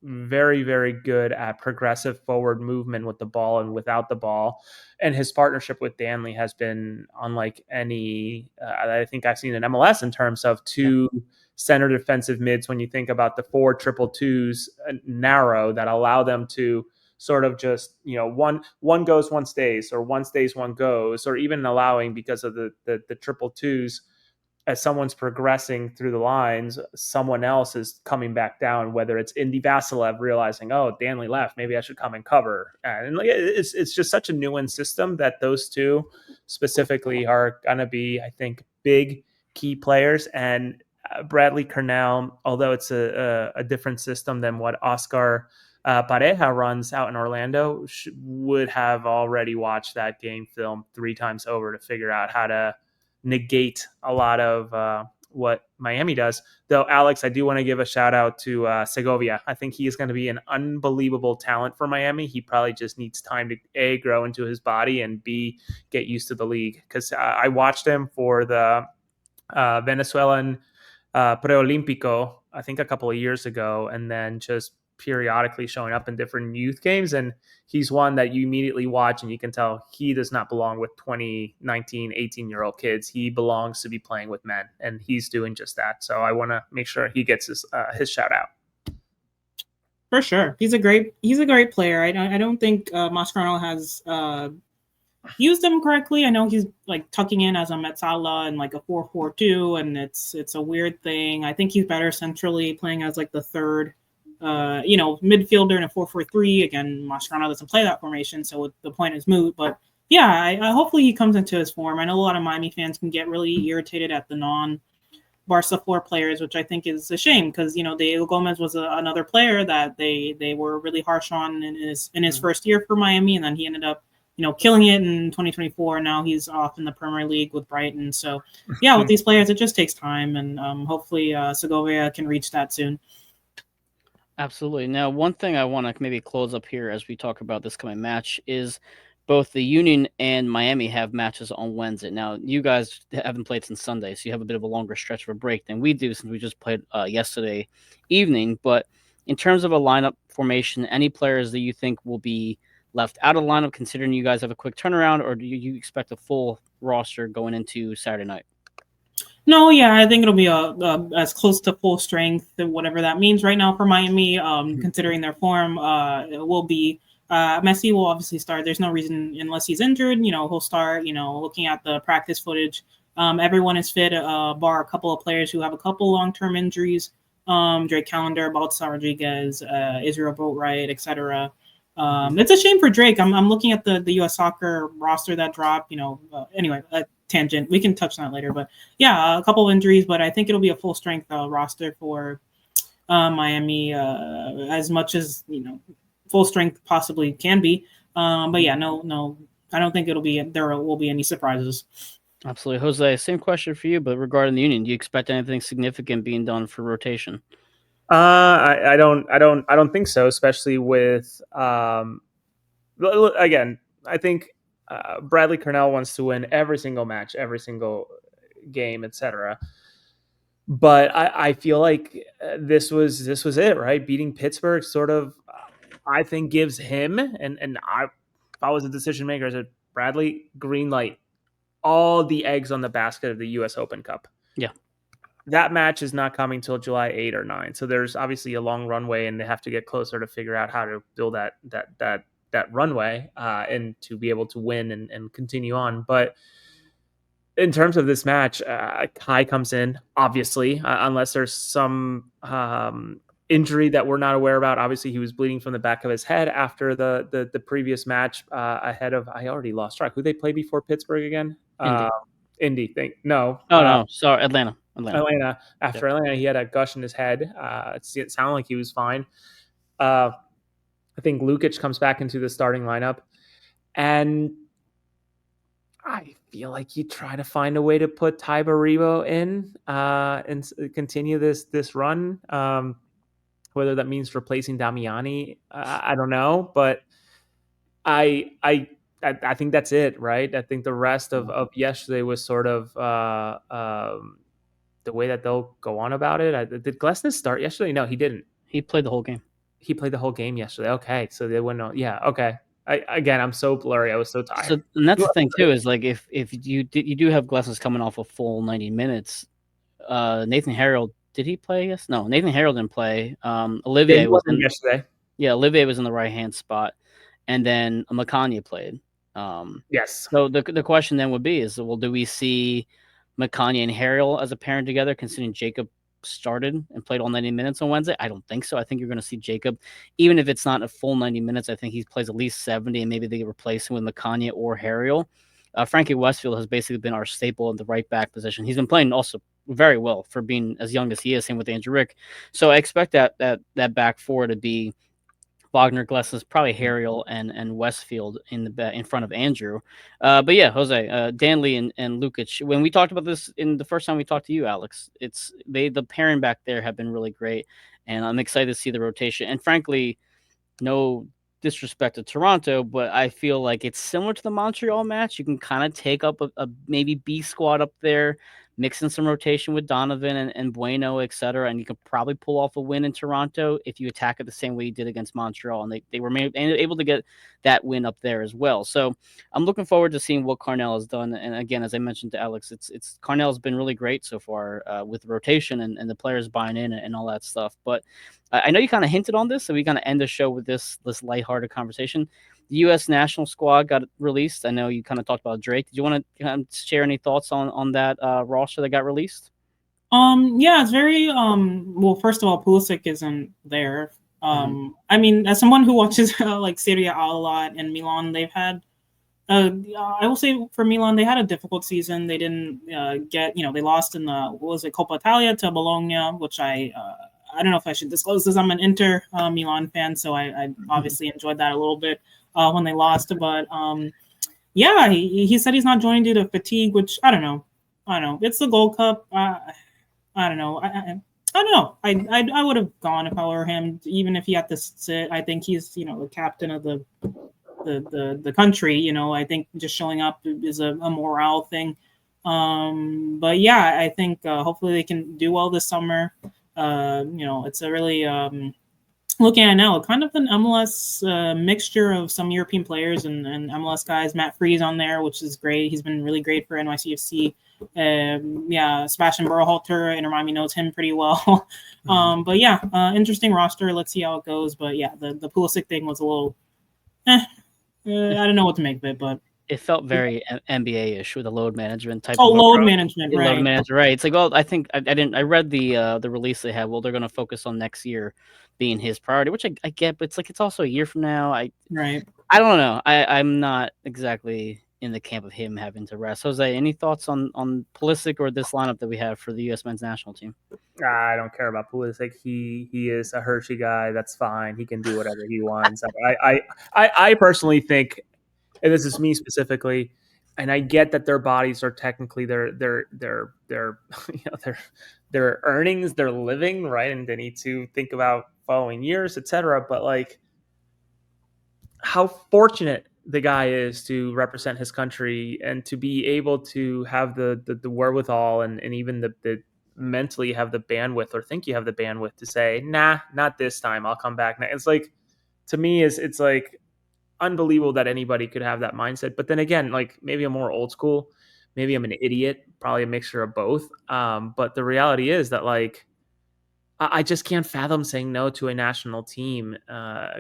very, very good at progressive forward movement with the ball and without the ball. And his partnership with Danley has been unlike any I think I've seen in MLS in terms of two center defensive mids. When you think about the 4-2-2s narrow that allow them to sort of just, one goes, one stays, or one stays, one goes, or even allowing, because of the triple twos, as someone's progressing through the lines, someone else is coming back down, whether it's Indy Vasilev realizing, oh, Danley left, maybe I should come and cover. And it's just such a nuanced system that those two specifically are going to be, I think, big key players. And Bradley Cornell, although it's a different system than what Oscar Pareja runs out in Orlando, would have already watched that game film 3 times over to figure out how to negate a lot of what Miami does. Though, Alex, I do want to give a shout out to Segovia. I think he is going to be an unbelievable talent for Miami. He probably just needs time to A, grow into his body, and B, get used to the league. Because I watched him for the Venezuelan Preolímpico, I think a couple of years ago, and then just periodically showing up in different youth games. And he's one that you immediately watch and you can tell he does not belong with 20, 19, 18-year-old kids. He belongs to be playing with men, and he's doing just that. So I want to make sure he gets his shout out. For sure. He's a great player. I don't think Mascherano has used him correctly. I know he's like tucking in as a Metzala and like a 4-4-2, and it's a weird thing. I think he's better centrally, playing as like the third midfielder in a 4-4-3. Again, Mascherano doesn't play that formation, so the point is moot. But yeah, I hopefully he comes into his form. I know a lot of Miami fans can get really irritated at the non-Barca 4 players, which I think is a shame, because Diego Gomez was another player that they were really harsh on in his first year for Miami, and then he ended up killing it in 2024. Now he's off in the Premier League with Brighton. So yeah, with these players, it just takes time, and hopefully Segovia can reach that soon. Absolutely. Now, one thing I want to maybe close up here as we talk about this coming match is both the Union and Miami have matches on Wednesday. Now, you guys haven't played since Sunday, so you have a bit of a longer stretch of a break than we do, since we just played yesterday evening. But in terms of a lineup formation, any players that you think will be left out of the lineup, considering you guys have a quick turnaround, or do you expect a full roster going into Saturday night? No, yeah, I think it'll be as close to full strength, whatever that means right now for Miami, considering their form. It will be Messi will obviously start. There's no reason, unless he's injured, he'll start. Looking at the practice footage, everyone is fit, bar a couple of players who have a couple long-term injuries. Drake Callender, Baltasar Rodriguez, Israel Boatwright, etc. It's a shame for Drake. I'm looking at the U.S. soccer roster that dropped. Anyway, tangent. We can touch on that later. But yeah, a couple of injuries, but I think it'll be a full strength roster for Miami, as much as full strength possibly can be. But yeah, no, I don't think there will be any surprises. Absolutely, Jose. Same question for you, but regarding the Union, do you expect anything significant being done for rotation? I don't think so, especially with again, I think Bradley Cornell wants to win every single match, every single game, etc. But I feel like this was it, right? Beating Pittsburgh sort of, I think, gives him and if I was a decision maker, I said, Bradley, green light, all the eggs on the basket of the U.S. Open Cup. Yeah. That match is not coming till July 8 or 9. So there's obviously a long runway, and they have to get closer to figure out how to build that runway and to be able to win and continue on. But in terms of this match, Kai comes in, obviously, unless there's some injury that we're not aware about. Obviously, he was bleeding from the back of his head after the previous match ahead of, I already lost track. Who they play before Pittsburgh again? Indy. No, sorry, Atlanta. After Atlanta, he had a gush in his head. It sounded like he was fine. I think Lukic comes back into the starting lineup, and I feel like you try to find a way to put Ty Baribo in and continue this run. Whether that means replacing Damiani, I don't know, but I think that's it, right? I think the rest of yesterday was sort of the way that they'll go on about it. Did Glesnes start yesterday? No, he didn't. He played the whole game. He played the whole game yesterday. Okay, so they went on. Yeah, okay. I'm so blurry. I was so tired. So, and that's the thing too, is like if you do have Glesnes coming off a full 90 minutes, Nathan Harrell, did he play? Yes. No, Nathan Harrell didn't play. Olivier was in yesterday. Yeah, Olivier was in the right hand spot, and then Makanya played. Yes. So the question then would be is, well, do we see Makanya and Harrell as a pairing together, considering Jacob started and played all 90 minutes on Wednesday? I don't think so. I think you're going to see Jacob, even if it's not a full 90 minutes, I think he plays at least 70, and maybe they replace him with Makanya or Harrell. Frankie Westfield has basically been our staple in the right back position. He's been playing also very well for being as young as he is, same with Andrew Rick. So I expect that back four to be Wagner, Glesnes, probably Harriel and Westfield in front of Andrew. But yeah, Jose, Danley and Lukic. When we talked about this in the first time we talked to you, Alex, the pairing back there have been really great, and I'm excited to see the rotation. And frankly, no disrespect to Toronto, but I feel like it's similar to the Montreal match. You can kind of take up a maybe B squad up there, mix in some rotation with Donovan and Bueno, etc., and you could probably pull off a win in Toronto if you attack it the same way you did against Montreal, and they were able to get that win up there as well. So I'm looking forward to seeing what Carnell has done. And again, as I mentioned to Alex, it's Carnell's been really great so far with rotation and the players buying in and all that stuff. But I know you kind of hinted on this, so we kind of end the show with this lighthearted conversation. The U.S. national squad got released. I know you kind of talked about Drake. Did you want to kind of share any thoughts on that roster that got released? Yeah, it's very well, first of all, Pulisic isn't there. I mean, as someone who watches like Serie A a lot, and Milan, they've had I will say for Milan, they had a difficult season. They didn't get, they lost in the, what was it, Coppa Italia to Bologna, which I don't know if I should disclose this. I'm an Inter Milan fan, so I obviously enjoyed that a little bit when they lost. But yeah, he said he's not joining due to fatigue, which I don't know. It's the Gold Cup. I don't know. I don't know. I would have gone if I were him, even if he had to sit. I think he's the captain of the country. I think just showing up is a morale thing. But yeah, I think hopefully they can do well this summer. It's a really looking at now kind of an MLS mixture of some European players and MLS guys. Matt Freese on there, which is great. He's been really great for NYCFC. Sebastian Berhalter, Inter Miami knows him pretty well. But yeah, interesting roster. Let's see how it goes. But yeah, the Pulisic thing was a little I don't know what to make of it, but it felt very NBA-ish with the load management type. Load management, right? Load management, right? It's like, well, I think I didn't. I read the release they had. Well, they're going to focus on next year being his priority, which I get, but it's also a year from now. I don't know. I'm not exactly in the camp of him having to rest. Jose, any thoughts on Pulisic or this lineup that we have for the U.S. men's national team? I don't care about Pulisic. He is a Hershey guy. That's fine. He can do whatever he wants. I personally think, and this is me specifically, and I get that their bodies are technically their earnings, their living, right, and they need to think about following years, etc. But like, how fortunate the guy is to represent his country and to be able to have the wherewithal and even the mentally have the bandwidth or think you have the bandwidth to say, nah, not this time. I'll come back. It's like, to me, it's like unbelievable that anybody could have that mindset. But then again, like, maybe I'm more old school. Maybe I'm an idiot, probably a mixture of both. But the reality is that, like, I just can't fathom saying no to a national team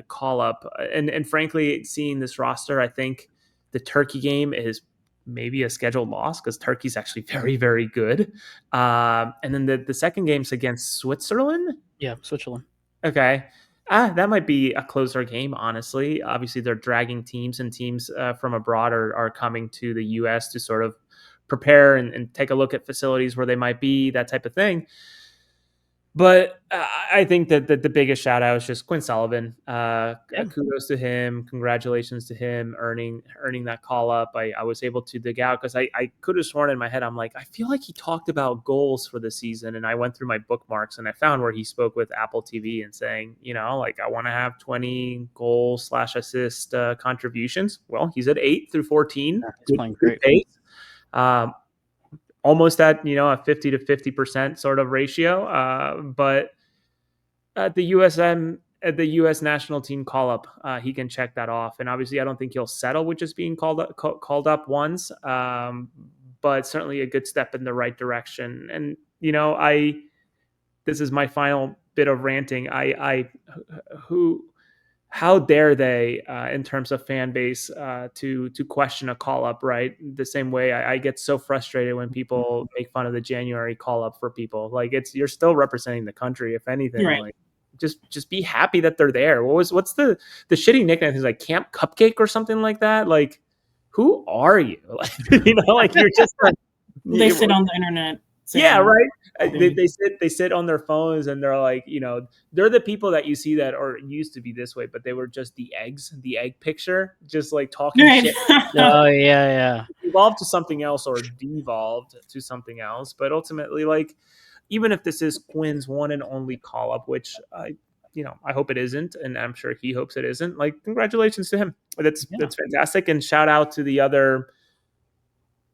call up. And frankly, seeing this roster, I think the Turkey game is maybe a scheduled loss because Turkey's actually very, very good. And then the second game's against Switzerland. Yeah, Switzerland. Okay. That might be a closer game, honestly. Obviously, they're dragging teams, and teams from abroad are coming to the U.S. to sort of prepare and take a look at facilities where they might be, that type of thing. But I think that the biggest shout out is just Quinn Sullivan. Kudos to him. Congratulations to him earning that call up. I was able to dig out because I could have sworn in my head, I'm like, I feel like he talked about goals for the season. And I went through my bookmarks and I found where he spoke with Apple TV and saying, like, I want to have 20 goal/assist contributions. Well, he's at 8 through 14. Yeah, he's playing great. Almost at a 50 to 50% sort of ratio, but at the U.S. national team call up, he can check that off. And obviously, I don't think he'll settle with just being called up once, but certainly a good step in the right direction. And this is my final bit of ranting. How dare they, in terms of fan base, to question a call up, right? The same way I get so frustrated when people make fun of the January call up for people. Like, you're still representing the country, if anything. Right. Like, just be happy that they're there. What's the shitty nickname? Is like Camp Cupcake or something like that? Like, who are you? Like, you're just like, they sit on the internet. Yeah, right. Thing. They sit on their phones and they're like, they're the people that you see that are used to be this way, but they were just the egg picture, just like talking Right. shit. Oh yeah. Evolved to something else or devolved to something else, but ultimately, like, even if this is Quinn's one and only call up, which I hope it isn't, and I'm sure he hopes it isn't. Like, congratulations to him. That's fantastic, and shout out to the other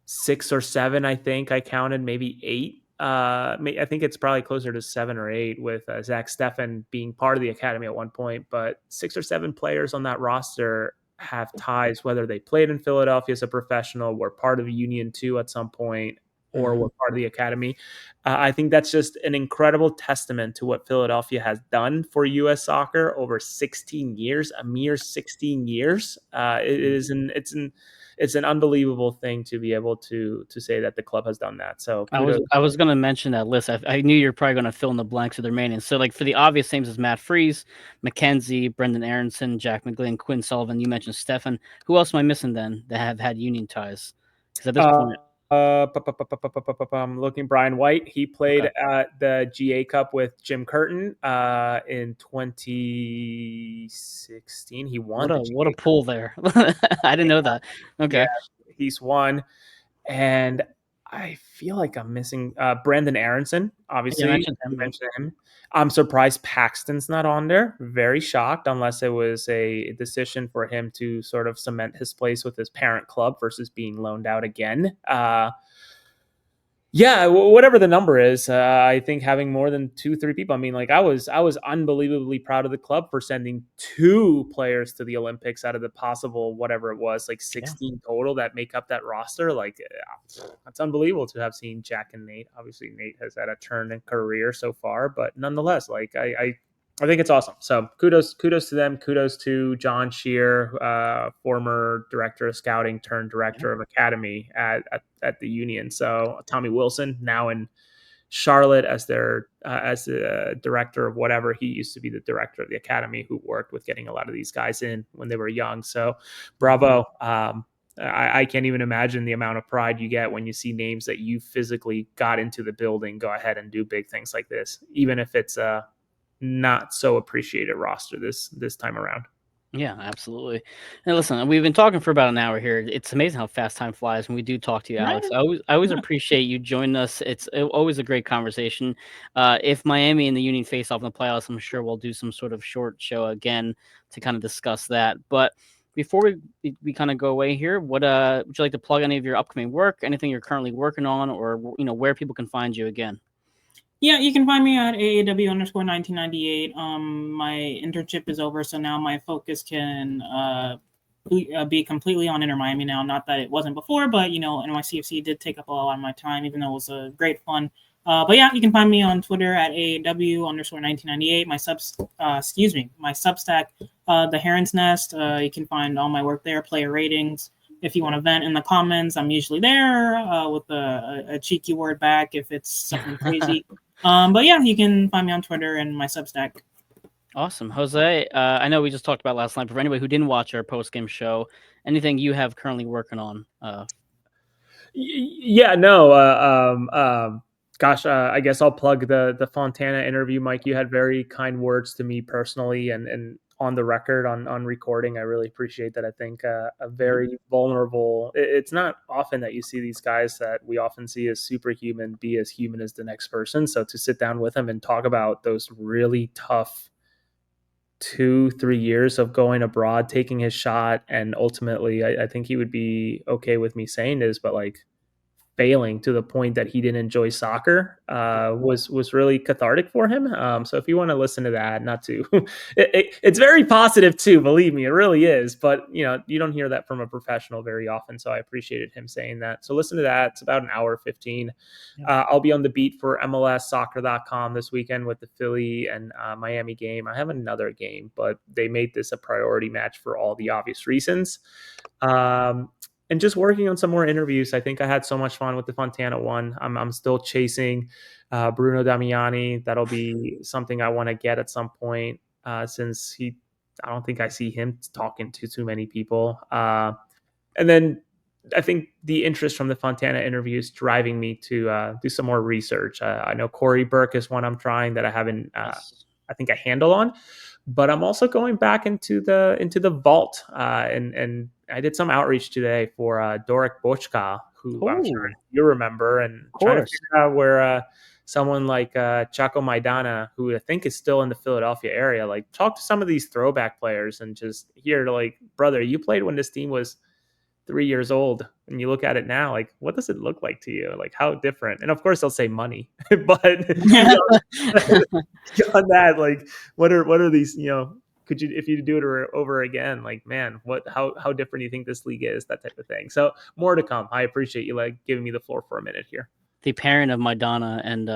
6 or 7. I think I counted maybe 8. I think it's probably closer to 7 or 8 with Zach Steffen being part of the academy at one point. But 6 or 7 players on that roster have ties, whether they played in Philadelphia as a professional, were part of Union 2 at some point, or were part of the academy. I think that's just an incredible testament to what Philadelphia has done for U.S. soccer over 16 years, a mere 16 years. It's an unbelievable thing to be able to say that the club has done that. So kudos. I was going to mention that list. I knew you were probably going to fill in the blanks with the remaining. So, like, for the obvious names is Matt Freese, McKenzie, Brendan Aronson, Jack McGlynn, Quinn Sullivan. You mentioned Stefan. Who else am I missing then that have had Union ties? Because at this point, I'm looking. Brian White. He played at the GA Cup with Jim Curtin in 2016. He won. What a pull there! I didn't know that. Okay, yeah, he's won. And I feel like I'm missing Brandon Aronson. Obviously, you mentioned him. I'm surprised Paxton's not on there. Very shocked, unless it was a decision for him to sort of cement his place with his parent club versus being loaned out again. Yeah, whatever the number is, I think having more than 2-3 people. I mean, like, I was unbelievably proud of the club for sending 2 players to the Olympics out of the possible whatever it was, like 16 total that make up that roster. Like, that's unbelievable to have seen Jack and Nate. Obviously, Nate has had a turn in career so far, but nonetheless, like, I think it's awesome. So kudos to them. Kudos to John Shear, former director of scouting turned director of academy at the Union. So Tommy Wilson now in Charlotte as their as the director of whatever. He used to be the director of the academy who worked with getting a lot of these guys in when they were young. So bravo. I can't even imagine the amount of pride you get when you see names that you physically got into the building go ahead and do big things like this, even if it's not so appreciated roster this time around. Yeah, absolutely. And listen, we've been talking for about an hour here. It's amazing how fast time flies when we do talk to you, Alex. I always appreciate you joining us. It's always a great conversation. If Miami and the Union face off in the playoffs, I'm sure we'll do some sort of short show again to kind of discuss that. But before we kind of go away here, what would you like to plug any of your upcoming work, anything you're currently working on, or where people can find you again? Yeah, you can find me at AAW_1998. My internship is over, so now my focus can be completely on Inter Miami now. Not that it wasn't before, but NYCFC did take up a lot of my time, even though it was a great fun. But yeah, you can find me on Twitter at AAW_1998. My Substack, The Heron's Nest. You can find all my work there, player ratings. If you want to vent in the comments, I'm usually there with a cheeky word back if it's something crazy. But yeah, you can find me on Twitter and my Substack. Awesome. Jose, I know we just talked about last night, but for anybody who didn't watch our post-game show, anything you have currently working on? Yeah, no. Gosh, I guess I'll plug the Fontana interview. Mike, you had very kind words to me personally and on the record on recording. I really appreciate that. I think a very vulnerable. It's not often that you see these guys that we often see as superhuman be as human as the next person. So to sit down with him and talk about those really tough 2-3 years of going abroad, taking his shot, and ultimately I think he would be okay with me saying this, but like failing to the point that he didn't enjoy soccer was really cathartic for him. So if you want to listen to that, not to, it's very positive too, believe me, it really is. But you don't hear that from a professional very often. So I appreciated him saying that. So listen to that. It's about an hour 15. I'll be on the beat for MLSsoccer.com this weekend with the Philly and Miami game. I have another game, but they made this a priority match for all the obvious reasons. And just working on some more interviews. I think I had so much fun with the Fontana one. I'm still chasing Bruno Damiani. That'll be something I want to get at some point since I don't think I see him talking to too many people. And then I think the interest from the Fontana interviews driving me to do some more research. I know Corey Burke is one I'm trying that I haven't, Yes. I think, a handle on, but I'm also going back into the vault, and I did some outreach today for Doric Bochka, who I'm sure Oh, you remember, and of trying to course. figure out where someone like Chaco Maidana, who I think is still in the Philadelphia area, like talk to some of these throwback players and just hear like, brother, you played when this team was 3 years old, and you look at it now, like, what does it look like to you? Like, how different? And of course, they'll say money, but beyond that, like, what are these? Could you, if you do it over again, like, man, how different do you think this league is? That type of thing. So more to come. I appreciate you like giving me the floor for a minute here. The pairing of Maidana and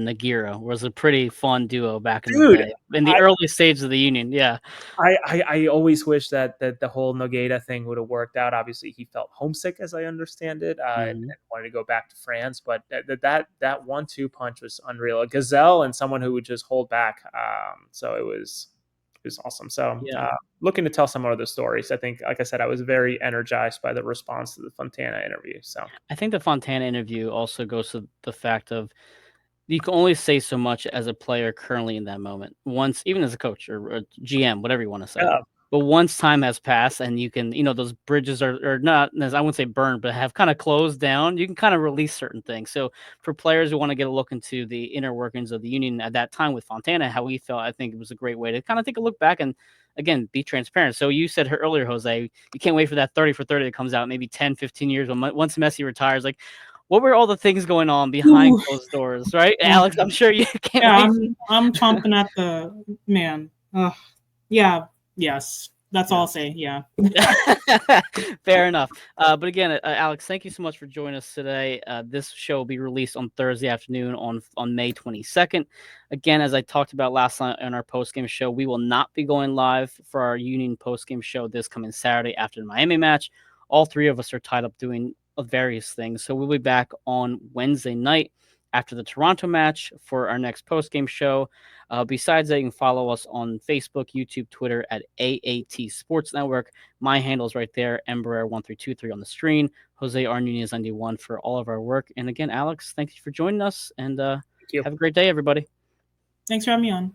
Nagiro was a pretty fun duo back in the Dude, day, in the early stages of the Union. Yeah. I always wish that the whole Nogueira thing would have worked out. Obviously, he felt homesick, as I understand it, and wanted to go back to France. But that 1-2 punch was unreal. A gazelle and someone who would just hold back. So it was awesome. So Yeah. looking to tell some other stories. I think, like I said, I was very energized by the response to the Fontana interview. So I think the Fontana interview also goes to the fact of you can only say so much as a player currently in that moment. Once, even as a coach or GM, whatever you want to say. yeah, But once time has passed and you can, those bridges are not, I wouldn't say burned, but have kind of closed down, you can kind of release certain things. So for players who want to get a look into the inner workings of the Union at that time with Fontana, how he felt, I think it was a great way to kind of take a look back and, again, be transparent. So you said earlier, Jose, you can't wait for that 30 for 30 that comes out maybe 10, 15 years once Messi retires. Like, what were all the things going on behind Ooh. closed doors, right? Oh, Alex, I'm sure you can't yeah, wait. I'm chomping at the man. Yeah, yes. That's all I'll say. Yeah. Fair enough. But again, Alex, thank you so much for joining us today. This show will be released on Thursday afternoon on May 22nd. Again, as I talked about last night on our post-game show, we will not be going live for our Union post-game show this coming Saturday after the Miami match. All three of us are tied up doing various things. So we'll be back on Wednesday night after the Toronto match for our next post-game show. Besides that, you can follow us on Facebook, YouTube, Twitter at AAT Sports Network. My handle is right there, Embraer1323 on the screen. Jose R. Nunez 91 for all of our work. And again, Alex, thank you for joining us, and have a great day, everybody. Thanks for having me on.